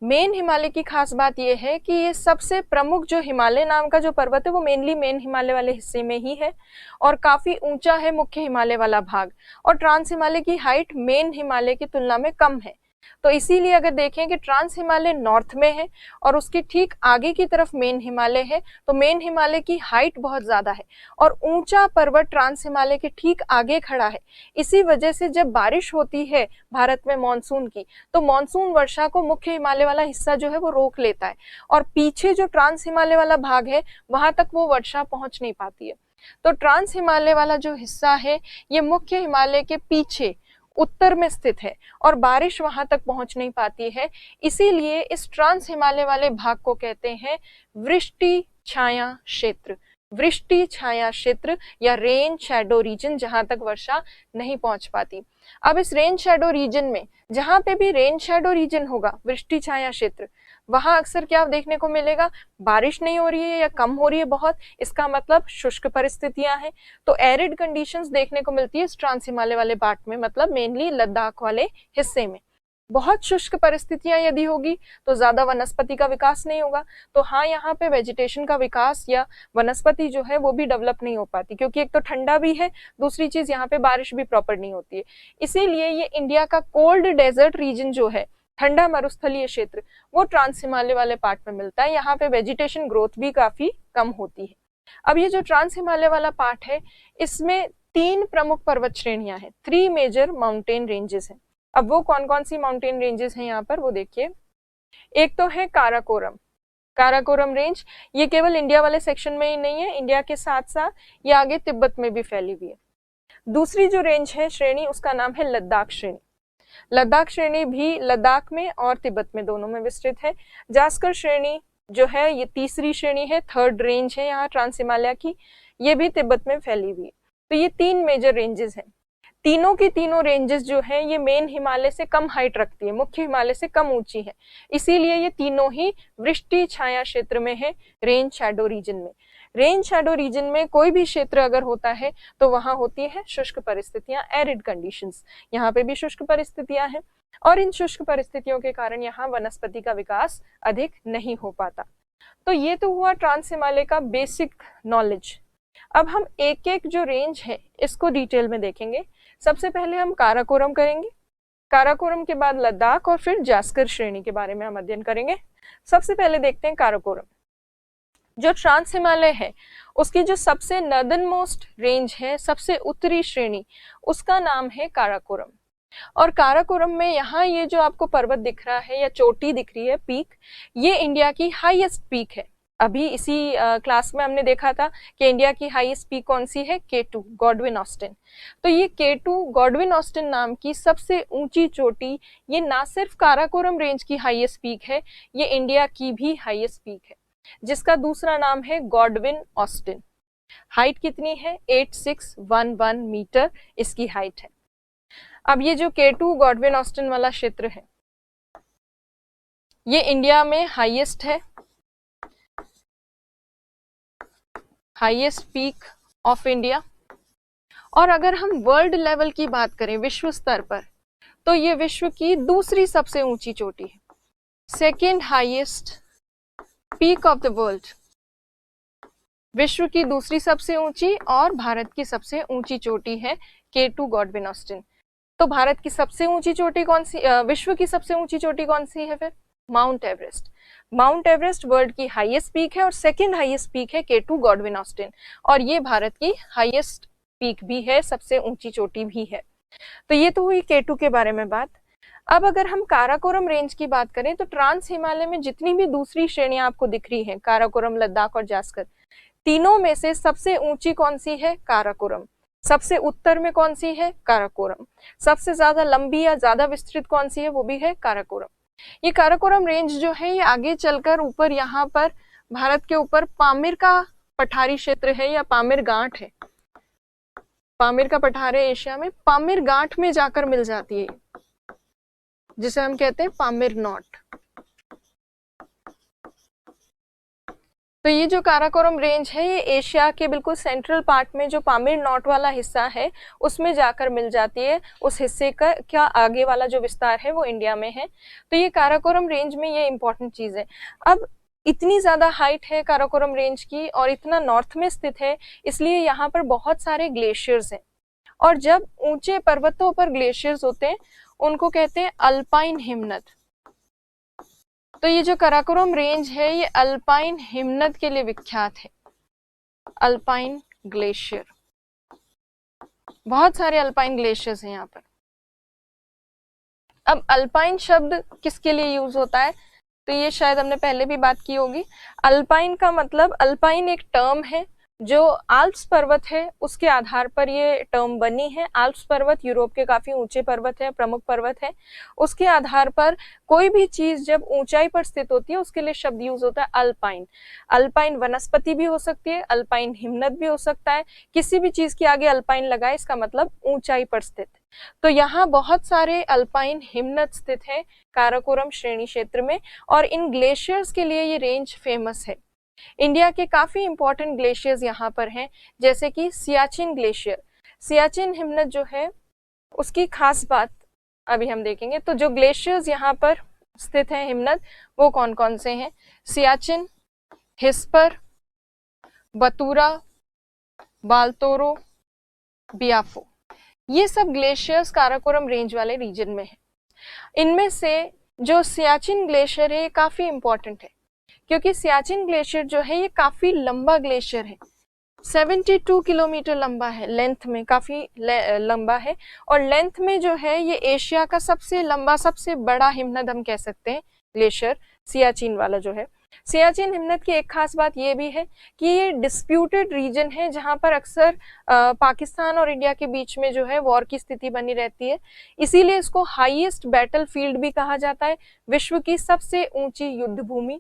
मेन हिमालय की खास बात यह है कि ये सबसे प्रमुख जो हिमालय नाम का जो पर्वत है वो मेनली मेन हिमालय वाले हिस्से में ही है और काफी ऊंचा है मुख्य हिमालय वाला भाग। और ट्रांस हिमालय की हाइट मेन हिमालय की तुलना में कम है। तो इसीलिए अगर देखें कि ट्रांस हिमालय नॉर्थ में है और उसके ठीक आगे की तरफ मेन हिमालय है, तो मेन हिमालय की हाइट बहुत ज्यादा है और ऊंचा पर्वत ट्रांस हिमालय के ठीक आगे खड़ा है। इसी वजह से जब बारिश होती है भारत में मानसून की, तो मानसून वर्षा को मुख्य हिमालय वाला हिस्सा जो है वो रोक लेता है और पीछे जो ट्रांस हिमालय वाला भाग है वहां तक वो वर्षा पहुंच नहीं पाती है। तो ट्रांस हिमालय वाला जो हिस्सा है ये मुख्य हिमालय के पीछे उत्तर में स्थित है और बारिश वहां तक पहुंच नहीं पाती है। इसीलिए इस ट्रांस हिमालय वाले भाग को कहते हैं वृष्टि छाया क्षेत्र, वृष्टि छाया क्षेत्र या रेन शैडो रीजन, जहां तक वर्षा नहीं पहुंच पाती। अब इस रेन शैडो रीजन में जहां पे भी रेन शैडो रीजन होगा, वृष्टि छाया क्षेत्र, वहां अक्सर क्या देखने को मिलेगा, बारिश नहीं हो रही है या कम हो रही है बहुत, इसका मतलब शुष्क परिस्थितियां हैं। तो एरिड कंडीशंस देखने को मिलती है इस ट्रांस हिमालय वाले पार्ट में, मतलब मेनली लद्दाख वाले हिस्से में। बहुत शुष्क परिस्थितियां यदि होगी तो ज्यादा वनस्पति का विकास नहीं होगा। तो हाँ, यहाँ पे वेजिटेशन का विकास या वनस्पति जो है वो भी डेवलप नहीं हो पाती, क्योंकि एक तो ठंडा भी है, दूसरी चीज यहाँ पे बारिश भी प्रॉपर नहीं होती है। इसीलिए ये इंडिया का कोल्ड डेजर्ट रीजन जो है, ठंडा मरुस्थलीय क्षेत्र, वो ट्रांस हिमालय वाले पार्ट में मिलता है। यहाँ पे वेजिटेशन ग्रोथ भी काफी कम होती है। अब ये जो ट्रांस हिमालय वाला पार्ट है, इसमें 3 प्रमुख पर्वत श्रेणियां हैं, 3 मेजर माउंटेन रेंजेस हैं। अब वो कौन कौन सी माउंटेन रेंजेस हैं यहाँ पर वो देखिए। एक तो है काराकोरम, काराकोरम रेंज। ये केवल इंडिया वाले सेक्शन में ही नहीं है, इंडिया के साथ साथ ये आगे तिब्बत में भी फैली हुई है। दूसरी जो रेंज है श्रेणी, उसका नाम है लद्दाख श्रेणी। लद्दाख श्रेणी भी लद्दाख में और तिब्बत में दोनों में विस्तृत है। जास्कर श्रेणी जो है ये तीसरी श्रेणी है, 3rd रेंज है यहाँ ट्रांस हिमालय की, ये भी तिब्बत में फैली हुई है। तो ये 3 मेजर रेंजेस हैं। तीनों की तीनों रेंजेस जो है ये मेन हिमालय से कम हाइट रखती है, मुख्य हिमालय से कम ऊंची है। इसीलिए ये तीनों ही वृष्टि छाया क्षेत्र में है, रेन शैडो रीजन में। रेन शैडो रीजन में कोई भी क्षेत्र अगर होता है तो वहां होती है शुष्क परिस्थितियां, एरिड कंडीशंस। यहाँ पे भी शुष्क परिस्थितियां हैं और इन शुष्क परिस्थितियों के कारण यहाँ वनस्पति का विकास अधिक नहीं हो पाता। तो ये तो हुआ ट्रांस हिमालय का बेसिक नॉलेज। अब हम एक एक जो रेंज है इसको डिटेल में देखेंगे। सबसे पहले हम काराकोरम करेंगे, काराकोरम के बाद लद्दाख और फिर जास्कर श्रेणी के बारे में हम अध्ययन करेंगे। सबसे पहले देखते हैं काराकोरम। जो ट्रांस हिमालय है उसकी जो सबसे नॉर्दर्न मोस्ट रेंज है, सबसे उत्तरी श्रेणी, उसका नाम है काराकोरम। और काराकोरम में यहाँ ये जो आपको पर्वत दिख रहा है या चोटी दिख रही है, पीक, ये इंडिया की हाईएस्ट पीक है। अभी इसी क्लास में हमने देखा था कि इंडिया की हाईएस्ट पीक कौन सी है, K2 गॉडविन ऑस्टिन। तो ये K2 गॉडविन ऑस्टिन नाम की सबसे ऊंची चोटी, ये ना सिर्फ काराकोरम रेंज की हाईएस्ट पीक है, ये इंडिया की भी हाईएस्ट पीक है, जिसका दूसरा नाम है गॉडविन ऑस्टिन। हाइट कितनी है, 8611 मीटर इसकी हाइट है। अब ये जो K2 गॉडविन ऑस्टिन वाला क्षेत्र है ये इंडिया में हाईएस्ट है, हाईएस्ट पीक ऑफ इंडिया। और अगर हम वर्ल्ड लेवल की बात करें, विश्व स्तर पर, तो ये विश्व की दूसरी सबसे ऊंची चोटी है, second highest peak of the world. विश्व की दूसरी सबसे ऊंची और भारत की सबसे ऊंची चोटी है K2 गॉडविन ऑस्टिन। तो भारत की सबसे ऊंची चोटी कौन सी, विश्व की सबसे ऊंची चोटी कौन सी है फिर, mount Everest. Mount Everest world की हाईएस्ट पीक है और सेकंड हाईएस्ट पीक है K2 गॉडविन ऑस्टिन, और ये भारत की हाईएस्ट पीक भी है, सबसे ऊंची चोटी भी है। तो ये तो हुई K2 के बारे में बात। अब अगर हम काराकोरम रेंज की बात करें तो ट्रांस हिमालय में जितनी भी दूसरी श्रेणियां आपको दिख रही हैं, काराकोरम, लद्दाख और जास्कर, तीनों में से सबसे ऊंची कौन सी है, काराकोरम। सबसे उत्तर में कौन सी है, काराकोरम। सबसे ज्यादा लंबी या ज्यादा विस्तृत कौन सी है, वो भी है काराकोरम। ये काराकोरम रेंज जो है ये आगे चलकर ऊपर यहाँ पर भारत के ऊपर पामीर का पठारी क्षेत्र है या पामीर गांठ है। पामीर का पठार है एशिया में, पामीर गांठ में जाकर मिल जाती है, जिसे हम कहते हैं पामीर नॉट। तो ये जो काराकोरम रेंज है ये एशिया के बिल्कुल सेंट्रल पार्ट में जो पामीर नॉट वाला हिस्सा है उसमें जाकर मिल जाती है। उस हिस्से का क्या आगे वाला जो विस्तार है वो इंडिया में है। तो ये काराकोरम रेंज में ये इंपॉर्टेंट चीज है। अब इतनी ज्यादा हाइट है काराकोरम रेंज की और इतना नॉर्थ में स्थित है, इसलिए यहाँ पर बहुत सारे ग्लेशियर्स हैं। और जब ऊंचे पर्वतों पर ग्लेशियर्स होते हैं उनको कहते हैं अल्पाइन हिमनद। तो ये जो काराकोरम रेंज है ये अल्पाइन हिमनद के लिए विख्यात है। अल्पाइन ग्लेशियर, बहुत सारे अल्पाइन ग्लेशियर्स हैं यहाँ पर। अब अल्पाइन शब्द किसके लिए यूज होता है, तो ये शायद हमने पहले भी बात की होगी। अल्पाइन का मतलब, अल्पाइन एक टर्म है जो आल्प्स पर्वत है उसके आधार पर ये टर्म बनी है। आल्प्स पर्वत यूरोप के काफी ऊंचे पर्वत है, प्रमुख पर्वत है। उसके आधार पर कोई भी चीज जब ऊंचाई पर स्थित होती है उसके लिए शब्द यूज होता है अल्पाइन। अल्पाइन वनस्पति भी हो सकती है, अल्पाइन हिमनद भी हो सकता है। किसी भी चीज के आगे अल्पाइन लगाए इसका मतलब ऊंचाई पर स्थित। तो यहाँ बहुत सारे अल्पाइन हिमनद स्थित है काराकोरम श्रेणी क्षेत्र में, और इन ग्लेशियर्स के लिए ये रेंज फेमस है। इंडिया के काफी इंपॉर्टेंट ग्लेशियर्स यहाँ पर हैं, जैसे कि सियाचिन ग्लेशियर। सियाचिन हिमनद जो है उसकी खास बात अभी हम देखेंगे। तो जो ग्लेशियर्स यहाँ पर स्थित हैं हिमनद वो कौन कौन से हैं, सियाचिन, हिस्पर, बतूरा, बालतोरो, बियाफो, ये सब ग्लेशियर्स काराकोरम रेंज वाले रीजन में है। इनमें से जो सियाचिन ग्लेशियर है ये काफी इंपॉर्टेंट है, क्योंकि सियाचिन ग्लेशियर जो है ये काफी लंबा ग्लेशियर है। 72 किलोमीटर लंबा है, लेंथ में काफी लंबा है। और लेंथ में जो है ये एशिया का सबसे लंबा, सबसे बड़ा हिमनद हम कह सकते हैं ग्लेशियर सियाचिन वाला जो है। सियाचिन हिमनद की एक खास बात ये भी है कि ये डिस्प्यूटेड रीजन है, जहां पर अक्सर पाकिस्तान और इंडिया के बीच में जो है वॉर की स्थिति बनी रहती है। इसीलिए इसको हाईएस्ट बैटल फील्ड भी कहा जाता है, विश्व की सबसे ऊंची युद्ध भूमि।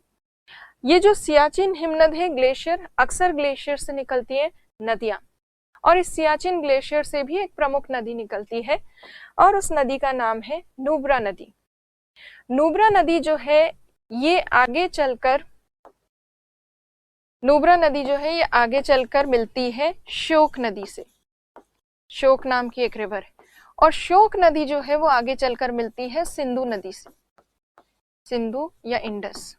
ये जो सियाचिन हिमनद है ग्लेशियर, अक्सर ग्लेशियर से निकलती है नदियां, और इस सियाचिन ग्लेशियर से भी एक प्रमुख नदी निकलती है और उस नदी का नाम है नुब्रा नदी। नुब्रा नदी जो है ये आगे चलकर, नुब्रा नदी जो है ये आगे चलकर मिलती है श्योक नदी से। श्योक नाम की एक रिवर है, और श्योक नदी जो है वो आगे चलकर मिलती है सिंधु नदी से, सिंधु या इंडस।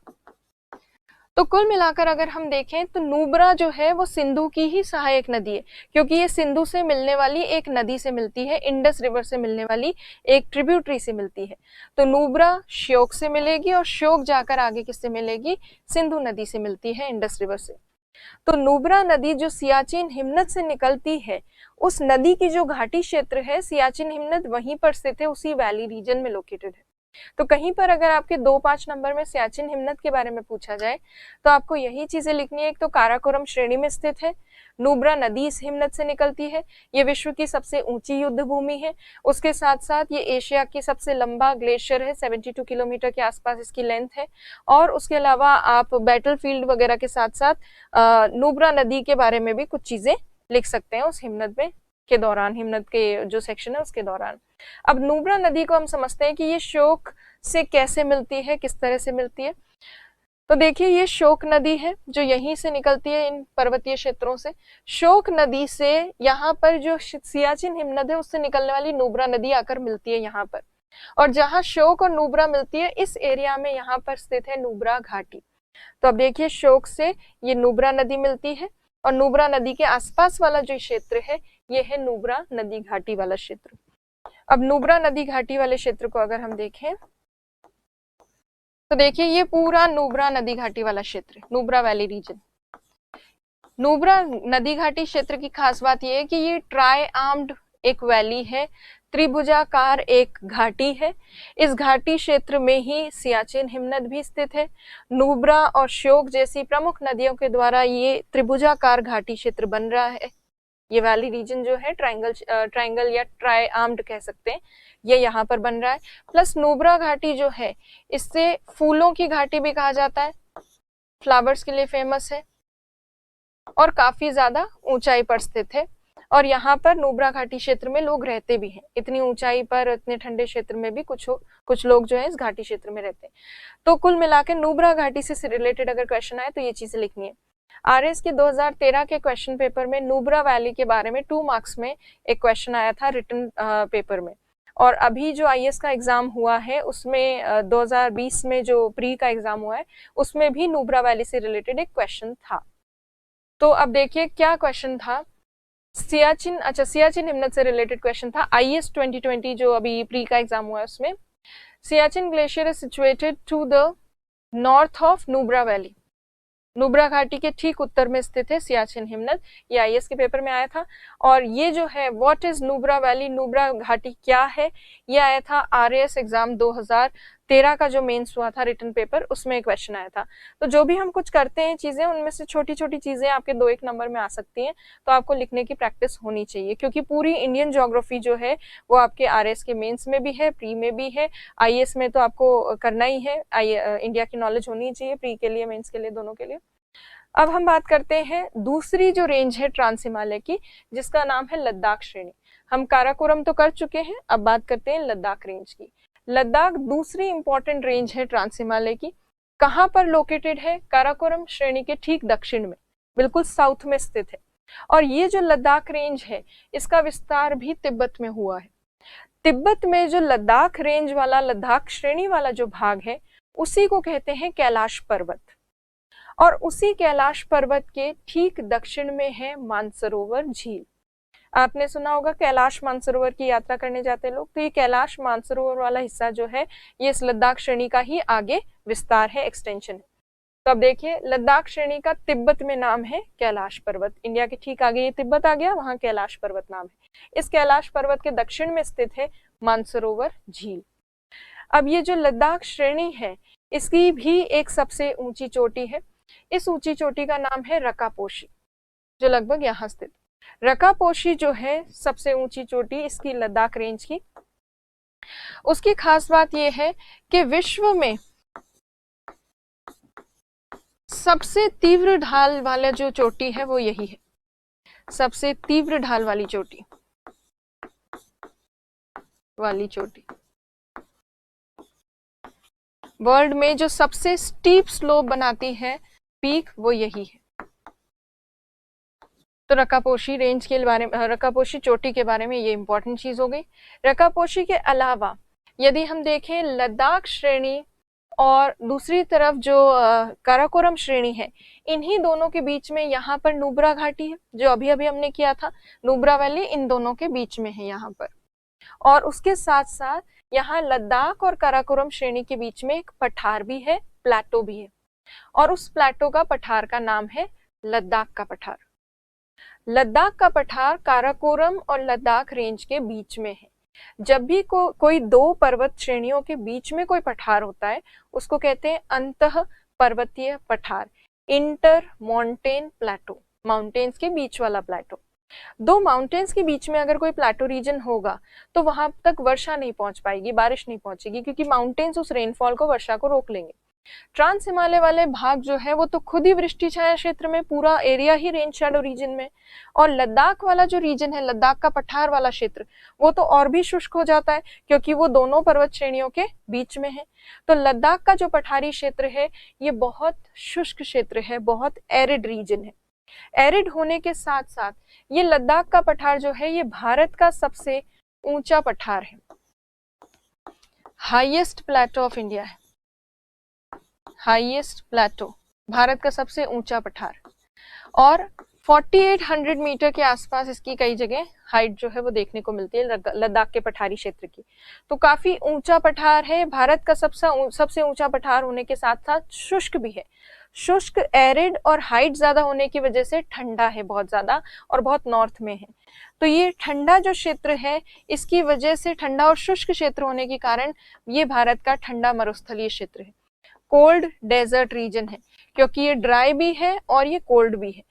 तो कुल मिलाकर अगर हम देखें तो नुब्रा जो है वो सिंधु की ही सहायक नदी है, क्योंकि ये सिंधु से मिलने वाली एक नदी से मिलती है, इंडस रिवर से मिलने वाली एक ट्रिब्यूटरी से मिलती है। तो नुब्रा श्योक से मिलेगी और श्योक जाकर आगे किससे मिलेगी, सिंधु नदी से मिलती है, इंडस रिवर से। तो नुब्रा नदी जो सियाचिन हिमनद से निकलती है, उस नदी की जो घाटी क्षेत्र है सियाचिन हिमनद वहीं पर स्थित है, उसी वैली रीजन में लोकेटेड है। तो कहीं पर अगर आपके 2-5 नंबर में सियाचिन हिमनद के बारे में पूछा जाए तो आपको यही चीजें लिखनी है। एक तो काराकोरम श्रेणी में स्थित है, नुब्रा नदी इस हिमनद से निकलती है, ये विश्व की सबसे ऊंची युद्ध भूमि है, उसके साथ साथ ये एशिया की सबसे लंबा ग्लेशियर है, 72 किलोमीटर के आसपास इसकी लेंथ है। और उसके अलावा आप बैटलफील्ड वगैरह के साथ साथ नुब्रा नदी के बारे में भी कुछ चीजें लिख सकते हैं उस हिमनद में के दौरान, हिमनद के जो सेक्शन है उसके दौरान। अब नुब्रा नदी को हम समझते हैं कि ये श्योक से कैसे मिलती है, किस तरह से मिलती है। तो देखिए ये श्योक नदी है जो यहीं से निकलती है इन पर्वतीय क्षेत्रों से। श्योक नदी से यहाँ पर जो सियाचिन हिमनद है उससे निकलने वाली नुब्रा नदी आकर मिलती है यहाँ पर, और जहाँ श्योक और नुब्रा मिलती है इस एरिया में यहाँ पर स्थित है नुब्रा घाटी। तो अब देखिए श्योक से ये नुब्रा नदी मिलती है, और नुब्रा नदी के आसपास वाला जो क्षेत्र है ये है नुब्रा नदी घाटी वाला क्षेत्र। अब नुब्रा नदी घाटी वाले क्षेत्र को अगर हम देखें तो देखिए ये पूरा नुब्रा नदी घाटी वाला क्षेत्र, नुब्रा वैली रीजन। नुब्रा नदी घाटी क्षेत्र की खास बात यह है कि ये ट्राई आर्म्ड एक वैली है, त्रिभुजाकार एक घाटी है। इस घाटी क्षेत्र में ही सियाचिन हिमनद भी स्थित है। नुब्रा और श्योक जैसी प्रमुख नदियों के द्वारा ये त्रिभुजाकार घाटी क्षेत्र बन रहा है। ये वैली रीजन जो है ट्रायंगल या ट्राई आर्म्ड कह सकते हैं, ये यहाँ पर बन रहा है। प्लस नुब्रा घाटी जो है इससे फूलों की घाटी भी कहा जाता है, फ्लावर्स के लिए फेमस है और काफी ज्यादा ऊंचाई पर स्थित है। और यहाँ पर नुब्रा घाटी क्षेत्र में लोग रहते भी हैं, इतनी ऊंचाई पर इतने ठंडे क्षेत्र में भी कुछ लोग जो है इस घाटी क्षेत्र में रहते हैं। तो कुल मिलाकर नुब्रा घाटी से रिलेटेड अगर क्वेश्चन आए तो ये चीजें लिखनी है। आरएस के 2013 के क्वेश्चन पेपर में नुब्रा वैली के बारे में 2 मार्क्स में एक क्वेश्चन आया था रिटन पेपर में। और अभी जो आईएएस का एग्जाम हुआ है उसमें 2020 में जो प्री का एग्जाम हुआ है उसमें भी नुब्रा वैली से रिलेटेड एक क्वेश्चन था। तो अब देखिए क्या क्वेश्चन था। सियाचिन हिमनद से रिलेटेड क्वेश्चन था। आईएएस 2020 जो अभी प्री का एग्जाम हुआ है उसमें Siachen glacier is situated to the north of Nubra valley. Nubra घाटी के ठीक उत्तर में स्थित है सियाचिन हिमनद, ये आईएएस के पेपर में आया था। और ये जो है what is Nubra valley, Nubra घाटी क्या है, ये आया था आरएएस एग्जाम 2013 का जो मेंस हुआ था रिटन पेपर, उसमें क्वेश्चन आया था। तो जो भी हम कुछ करते हैं चीजें, उनमें से छोटी छोटी चीजें आपके 2-1 नंबर में आ सकती हैं, तो आपको लिखने की प्रैक्टिस होनी चाहिए, क्योंकि पूरी इंडियन ज्योग्राफी जो है वो आपके आरएएस के मेंस में भी है, प्री में भी है, आईएएस में तो आपको करना ही है, इंडिया की नॉलेज होनी चाहिए प्री के लिए, मेंस के लिए, दोनों के लिए। अब हम बात करते हैं दूसरी जो रेंज है ट्रांस हिमालय की, जिसका नाम है लद्दाख श्रेणी। हम काराकोरम तो कर चुके हैं, अब बात करते हैं लद्दाख रेंज की। लद्दाख दूसरी इंपॉर्टेंट रेंज है ट्रांस हिमालय की। कहाँ पर लोकेटेड है? काराकोरम श्रेणी के ठीक दक्षिण में, बिल्कुल साउथ में स्थित है। और ये जो लद्दाख रेंज है इसका विस्तार भी तिब्बत में हुआ है। तिब्बत में जो लद्दाख रेंज वाला, लद्दाख श्रेणी वाला जो भाग है उसी को कहते हैं कैलाश पर्वत। और उसी कैलाश पर्वत के ठीक दक्षिण में है मानसरोवर झील। आपने सुना होगा कैलाश मानसरोवर की यात्रा करने जाते लोग, तो ये कैलाश मानसरोवर वाला हिस्सा जो है ये इस लद्दाख श्रेणी का ही आगे विस्तार है, एक्सटेंशन है। तो अब देखिए लद्दाख श्रेणी का तिब्बत में नाम है कैलाश पर्वत। इंडिया के ठीक आगे ये तिब्बत आ गया, वहां कैलाश पर्वत नाम है। इस कैलाश पर्वत के दक्षिण में स्थित है मानसरोवर झील। अब ये जो लद्दाख श्रेणी है इसकी भी एक सबसे ऊंची चोटी है। इस ऊंची चोटी का नाम है रकापोशी, जो लगभग यहाँ स्थित। रकापोशी जो है सबसे ऊंची चोटी इसकी लद्दाख रेंज की। उसकी खास बात यह है कि विश्व में सबसे तीव्र ढाल वाला जो चोटी है वो यही है, सबसे तीव्र ढाल वाली चोटी वर्ल्ड में जो सबसे स्टीप स्लोप बनाती है पीक वो यही है। तो रकापोशी रेंज के बारे में, रकापोशी चोटी के बारे में ये इंपॉर्टेंट चीज हो गई। रकापोशी के अलावा यदि हम देखें लद्दाख श्रेणी और दूसरी तरफ जो काराकोरम श्रेणी है, इन्हीं दोनों के बीच में यहाँ पर नुब्रा घाटी है, जो अभी अभी हमने किया था। नुब्रा वैली इन दोनों के बीच में है यहाँ पर। और उसके साथ साथ यहाँ लद्दाख और काराकोरम श्रेणी के बीच में एक पठार भी है, प्लेटो भी है। और उस प्लेटो का पठार का नाम है लद्दाख का पठार। लद्दाख का पठार काराकोरम और लद्दाख रेंज के बीच में है। जब भी कोई 2 पर्वत श्रेणियों के बीच में कोई पठार होता है उसको कहते हैं अंतः पर्वतीय पठार, इंटर माउंटेन प्लेटो, माउंटेन्स के बीच वाला प्लेटो। 2 माउंटेन्स के बीच में अगर कोई प्लेटो रीजन होगा तो वहां तक वर्षा नहीं पहुंच पाएगी, बारिश नहीं पहुंचेगी, क्योंकि माउंटेन्स उस रेनफॉल को, वर्षा को रोक लेंगे। ट्रांस हिमालय वाले भाग जो है वो तो खुद ही वृष्टि छाया क्षेत्र में, पूरा एरिया ही रेन शैडो रीजन में। और लद्दाख वाला जो रीजन है, लद्दाख का पठार वाला क्षेत्र, वो तो और भी शुष्क हो जाता है क्योंकि वो दोनों पर्वत श्रेणियों के बीच में है। तो लद्दाख का जो पठारी क्षेत्र है ये बहुत शुष्क क्षेत्र है, बहुत एरिड रीजन है। एरिड होने के साथ साथ ये लद्दाख का पठार जो है ये भारत का सबसे ऊंचा पठार है, हाईएस्ट प्लेटो ऑफ इंडिया है। हाईएस्ट प्लेटो, भारत का सबसे ऊंचा पठार। और 4800 मीटर के आसपास इसकी कई जगह हाइट जो है वो देखने को मिलती है लद्दाख के पठारी क्षेत्र की। तो काफी ऊंचा पठार है, भारत का सबसे ऊंचा पठार होने के साथ साथ शुष्क भी है। शुष्क, एरिड और हाइट ज्यादा होने की वजह से ठंडा है बहुत ज्यादा, और बहुत नॉर्थ में है। तो ये ठंडा जो क्षेत्र है इसकी वजह से, ठंडा और शुष्क क्षेत्र होने के कारण ये भारत का ठंडा मरुस्थलीय क्षेत्र है, कोल्ड डेजर्ट रीजन है, क्योंकि ये ड्राई भी है और ये कोल्ड भी है।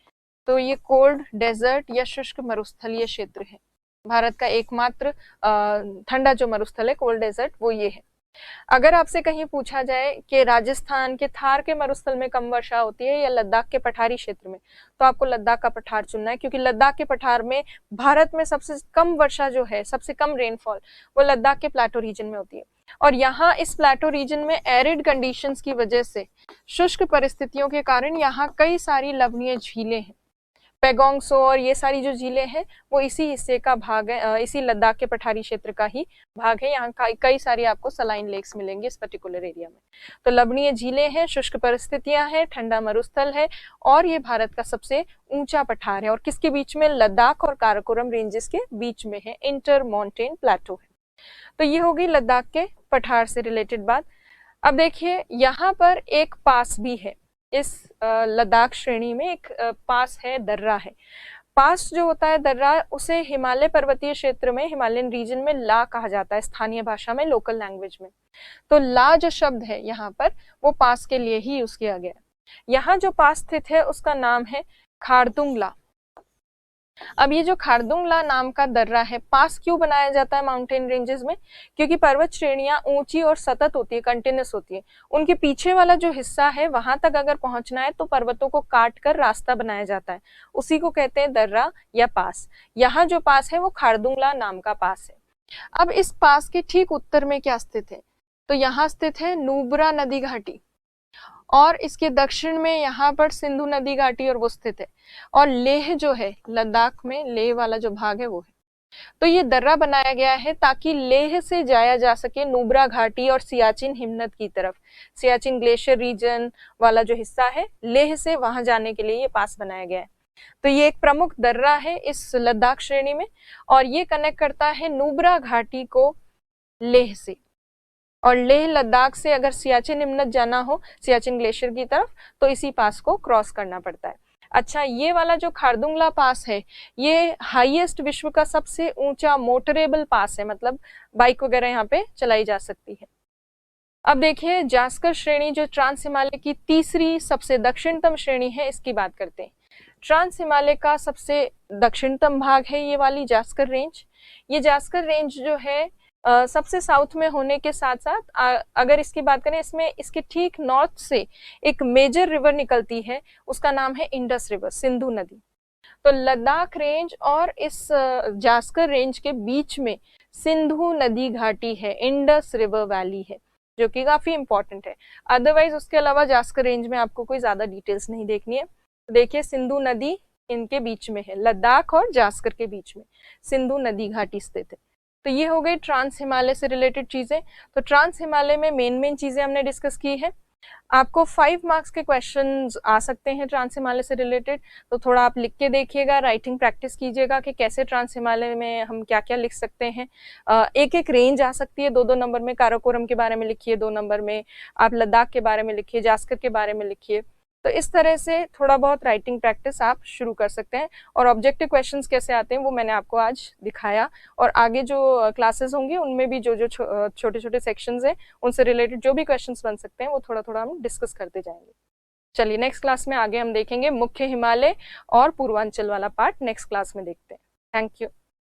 तो ये कोल्ड डेजर्ट या शुष्क मरुस्थलीय क्षेत्र है। भारत का एकमात्र ठंडा जो मरुस्थल है कोल्ड डेजर्ट वो ये है। अगर आपसे कहीं पूछा जाए कि राजस्थान के थार के मरुस्थल में कम वर्षा होती है या लद्दाख के पठारी क्षेत्र में, तो आपको लद्दाख का पठार चुनना है, क्योंकि लद्दाख के पठार में भारत में सबसे कम वर्षा जो है, सबसे कम रेनफॉल वो लद्दाख के प्लेटो रीजन में होती है। और यहाँ इस प्लेटो रीजन में एरिड कंडीशंस की वजह से, शुष्क परिस्थितियों के कारण यहाँ कई सारी लवणीय झीलें हैं। पेगोंग सो और ये सारी जो झीलें हैं वो इसी हिस्से का भाग है, इसी लद्दाख के पठारी क्षेत्र का ही भाग है। यहाँ कई सारी आपको सलाइन लेक्स मिलेंगे इस पर्टिकुलर एरिया में। तो लवणीय झीलें हैं, शुष्क परिस्थितियां हैं, ठंडा मरुस्थल है और ये भारत का सबसे ऊंचा पठार है। और किसके बीच में? लद्दाख और काराकोरम रेंजेस के बीच में है, इंटर माउंटेन प्लेटो है। तो ये होगी लद्दाख के पठार से रिलेटेड बात। अब देखिए यहाँ पर एक पास भी है, इस लद्दाख श्रेणी में एक पास है, दर्रा है। पास जो होता है दर्रा, उसे हिमालय पर्वतीय क्षेत्र में, हिमालयन रीजन में ला कहा जाता है, स्थानीय भाषा में, लोकल लैंग्वेज में। तो ला जो शब्द है यहाँ पर वो पास के लिए ही यूज किया गया है। यहाँ जो पास स्थित है उसका नाम है खारदुंग ला। अब ये जो खारदुंग ला नाम का दर्रा है, पास क्यों बनाया जाता है माउंटेन रेंजेस में? क्योंकि पर्वत श्रेणियां ऊंची और सतत होती है, कंटिन्यूस होती है। उनके पीछे वाला जो हिस्सा है वहां तक अगर पहुंचना है तो पर्वतों को काट कर रास्ता बनाया जाता है, उसी को कहते हैं दर्रा या पास। यहाँ जो पास है वो खारदुंग ला नाम का पास है। अब इस पास के ठीक उत्तर में क्या स्थित है? तो यहाँ स्थित है नुब्रा नदी घाटी, और इसके दक्षिण में यहाँ पर सिंधु नदी घाटी और वो स्थित है। और लेह जो है, लद्दाख में लेह वाला जो भाग है वो है। तो ये दर्रा बनाया गया है ताकि लेह से जाया जा सके नुब्रा घाटी और सियाचिन हिमनद की तरफ। सियाचिन ग्लेशियर रीजन वाला जो हिस्सा है, लेह से वहां जाने के लिए ये पास बनाया गया है। तो ये एक प्रमुख दर्रा है इस लद्दाख श्रेणी में, और ये कनेक्ट करता है नुब्रा घाटी को लेह से। और लेह लद्दाख से अगर सियाचिन हिमनद जाना हो, सियाचिन ग्लेशियर की तरफ, तो इसी पास को क्रॉस करना पड़ता है। अच्छा, ये वाला जो खारदुंगला पास है, ये हाईएस्ट विश्व का सबसे ऊंचा मोटरेबल पास है, मतलब बाइक वगैरह यहाँ पे चलाई जा सकती है। अब देखिए जास्कर श्रेणी जो ट्रांस हिमालय की तीसरी सबसे दक्षिणतम श्रेणी है, इसकी बात करते हैं। ट्रांस हिमालय का सबसे दक्षिणतम भाग है ये वाली जास्कर रेंज। ये जास्कर रेंज जो है सबसे साउथ में होने के साथ साथ अगर इसकी बात करें, इसमें इसके ठीक नॉर्थ से एक मेजर रिवर निकलती है, उसका नाम है इंडस रिवर, सिंधु नदी। तो लद्दाख रेंज और इस जास्कर रेंज के बीच में सिंधु नदी घाटी है, इंडस रिवर वैली है, जो कि काफी इंपॉर्टेंट है। अदरवाइज उसके अलावा जास्कर रेंज में आपको कोई ज्यादा डिटेल्स नहीं देखनी है। देखिए सिंधु नदी इनके बीच में है, लद्दाख और जास्कर के बीच में सिंधु नदी घाटी स्थित है। तो ये हो गई ट्रांस हिमालय से रिलेटेड चीजें। तो ट्रांस हिमालय में मेन चीजें हमने डिस्कस की है। आपको 5 मार्क्स के क्वेश्चंस आ सकते हैं ट्रांस हिमालय से रिलेटेड, तो थोड़ा आप लिख के देखिएगा, राइटिंग प्रैक्टिस कीजिएगा कि कैसे ट्रांस हिमालय में हम क्या क्या लिख सकते हैं। एक एक रेंज आ सकती है 2-2 नंबर में। काराकोरम के बारे में लिखिए 2 नंबर में, आप लद्दाख के बारे में लिखिए, जास्कर के बारे में लिखिए। तो इस तरह से थोड़ा बहुत राइटिंग प्रैक्टिस आप शुरू कर सकते हैं। और ऑब्जेक्टिव क्वेश्चंस कैसे आते हैं वो मैंने आपको आज दिखाया, और आगे जो क्लासेस होंगी उनमें भी जो जो छोटे छोटे सेक्शंस हैं उनसे रिलेटेड जो भी क्वेश्चंस बन सकते हैं वो थोड़ा थोड़ा हम डिस्कस करते जाएंगे। चलिए नेक्स्ट क्लास में आगे हम देखेंगे मुख्य हिमालय और पूर्वांचल वाला पार्ट, नेक्स्ट क्लास में देखते हैं। Thank you.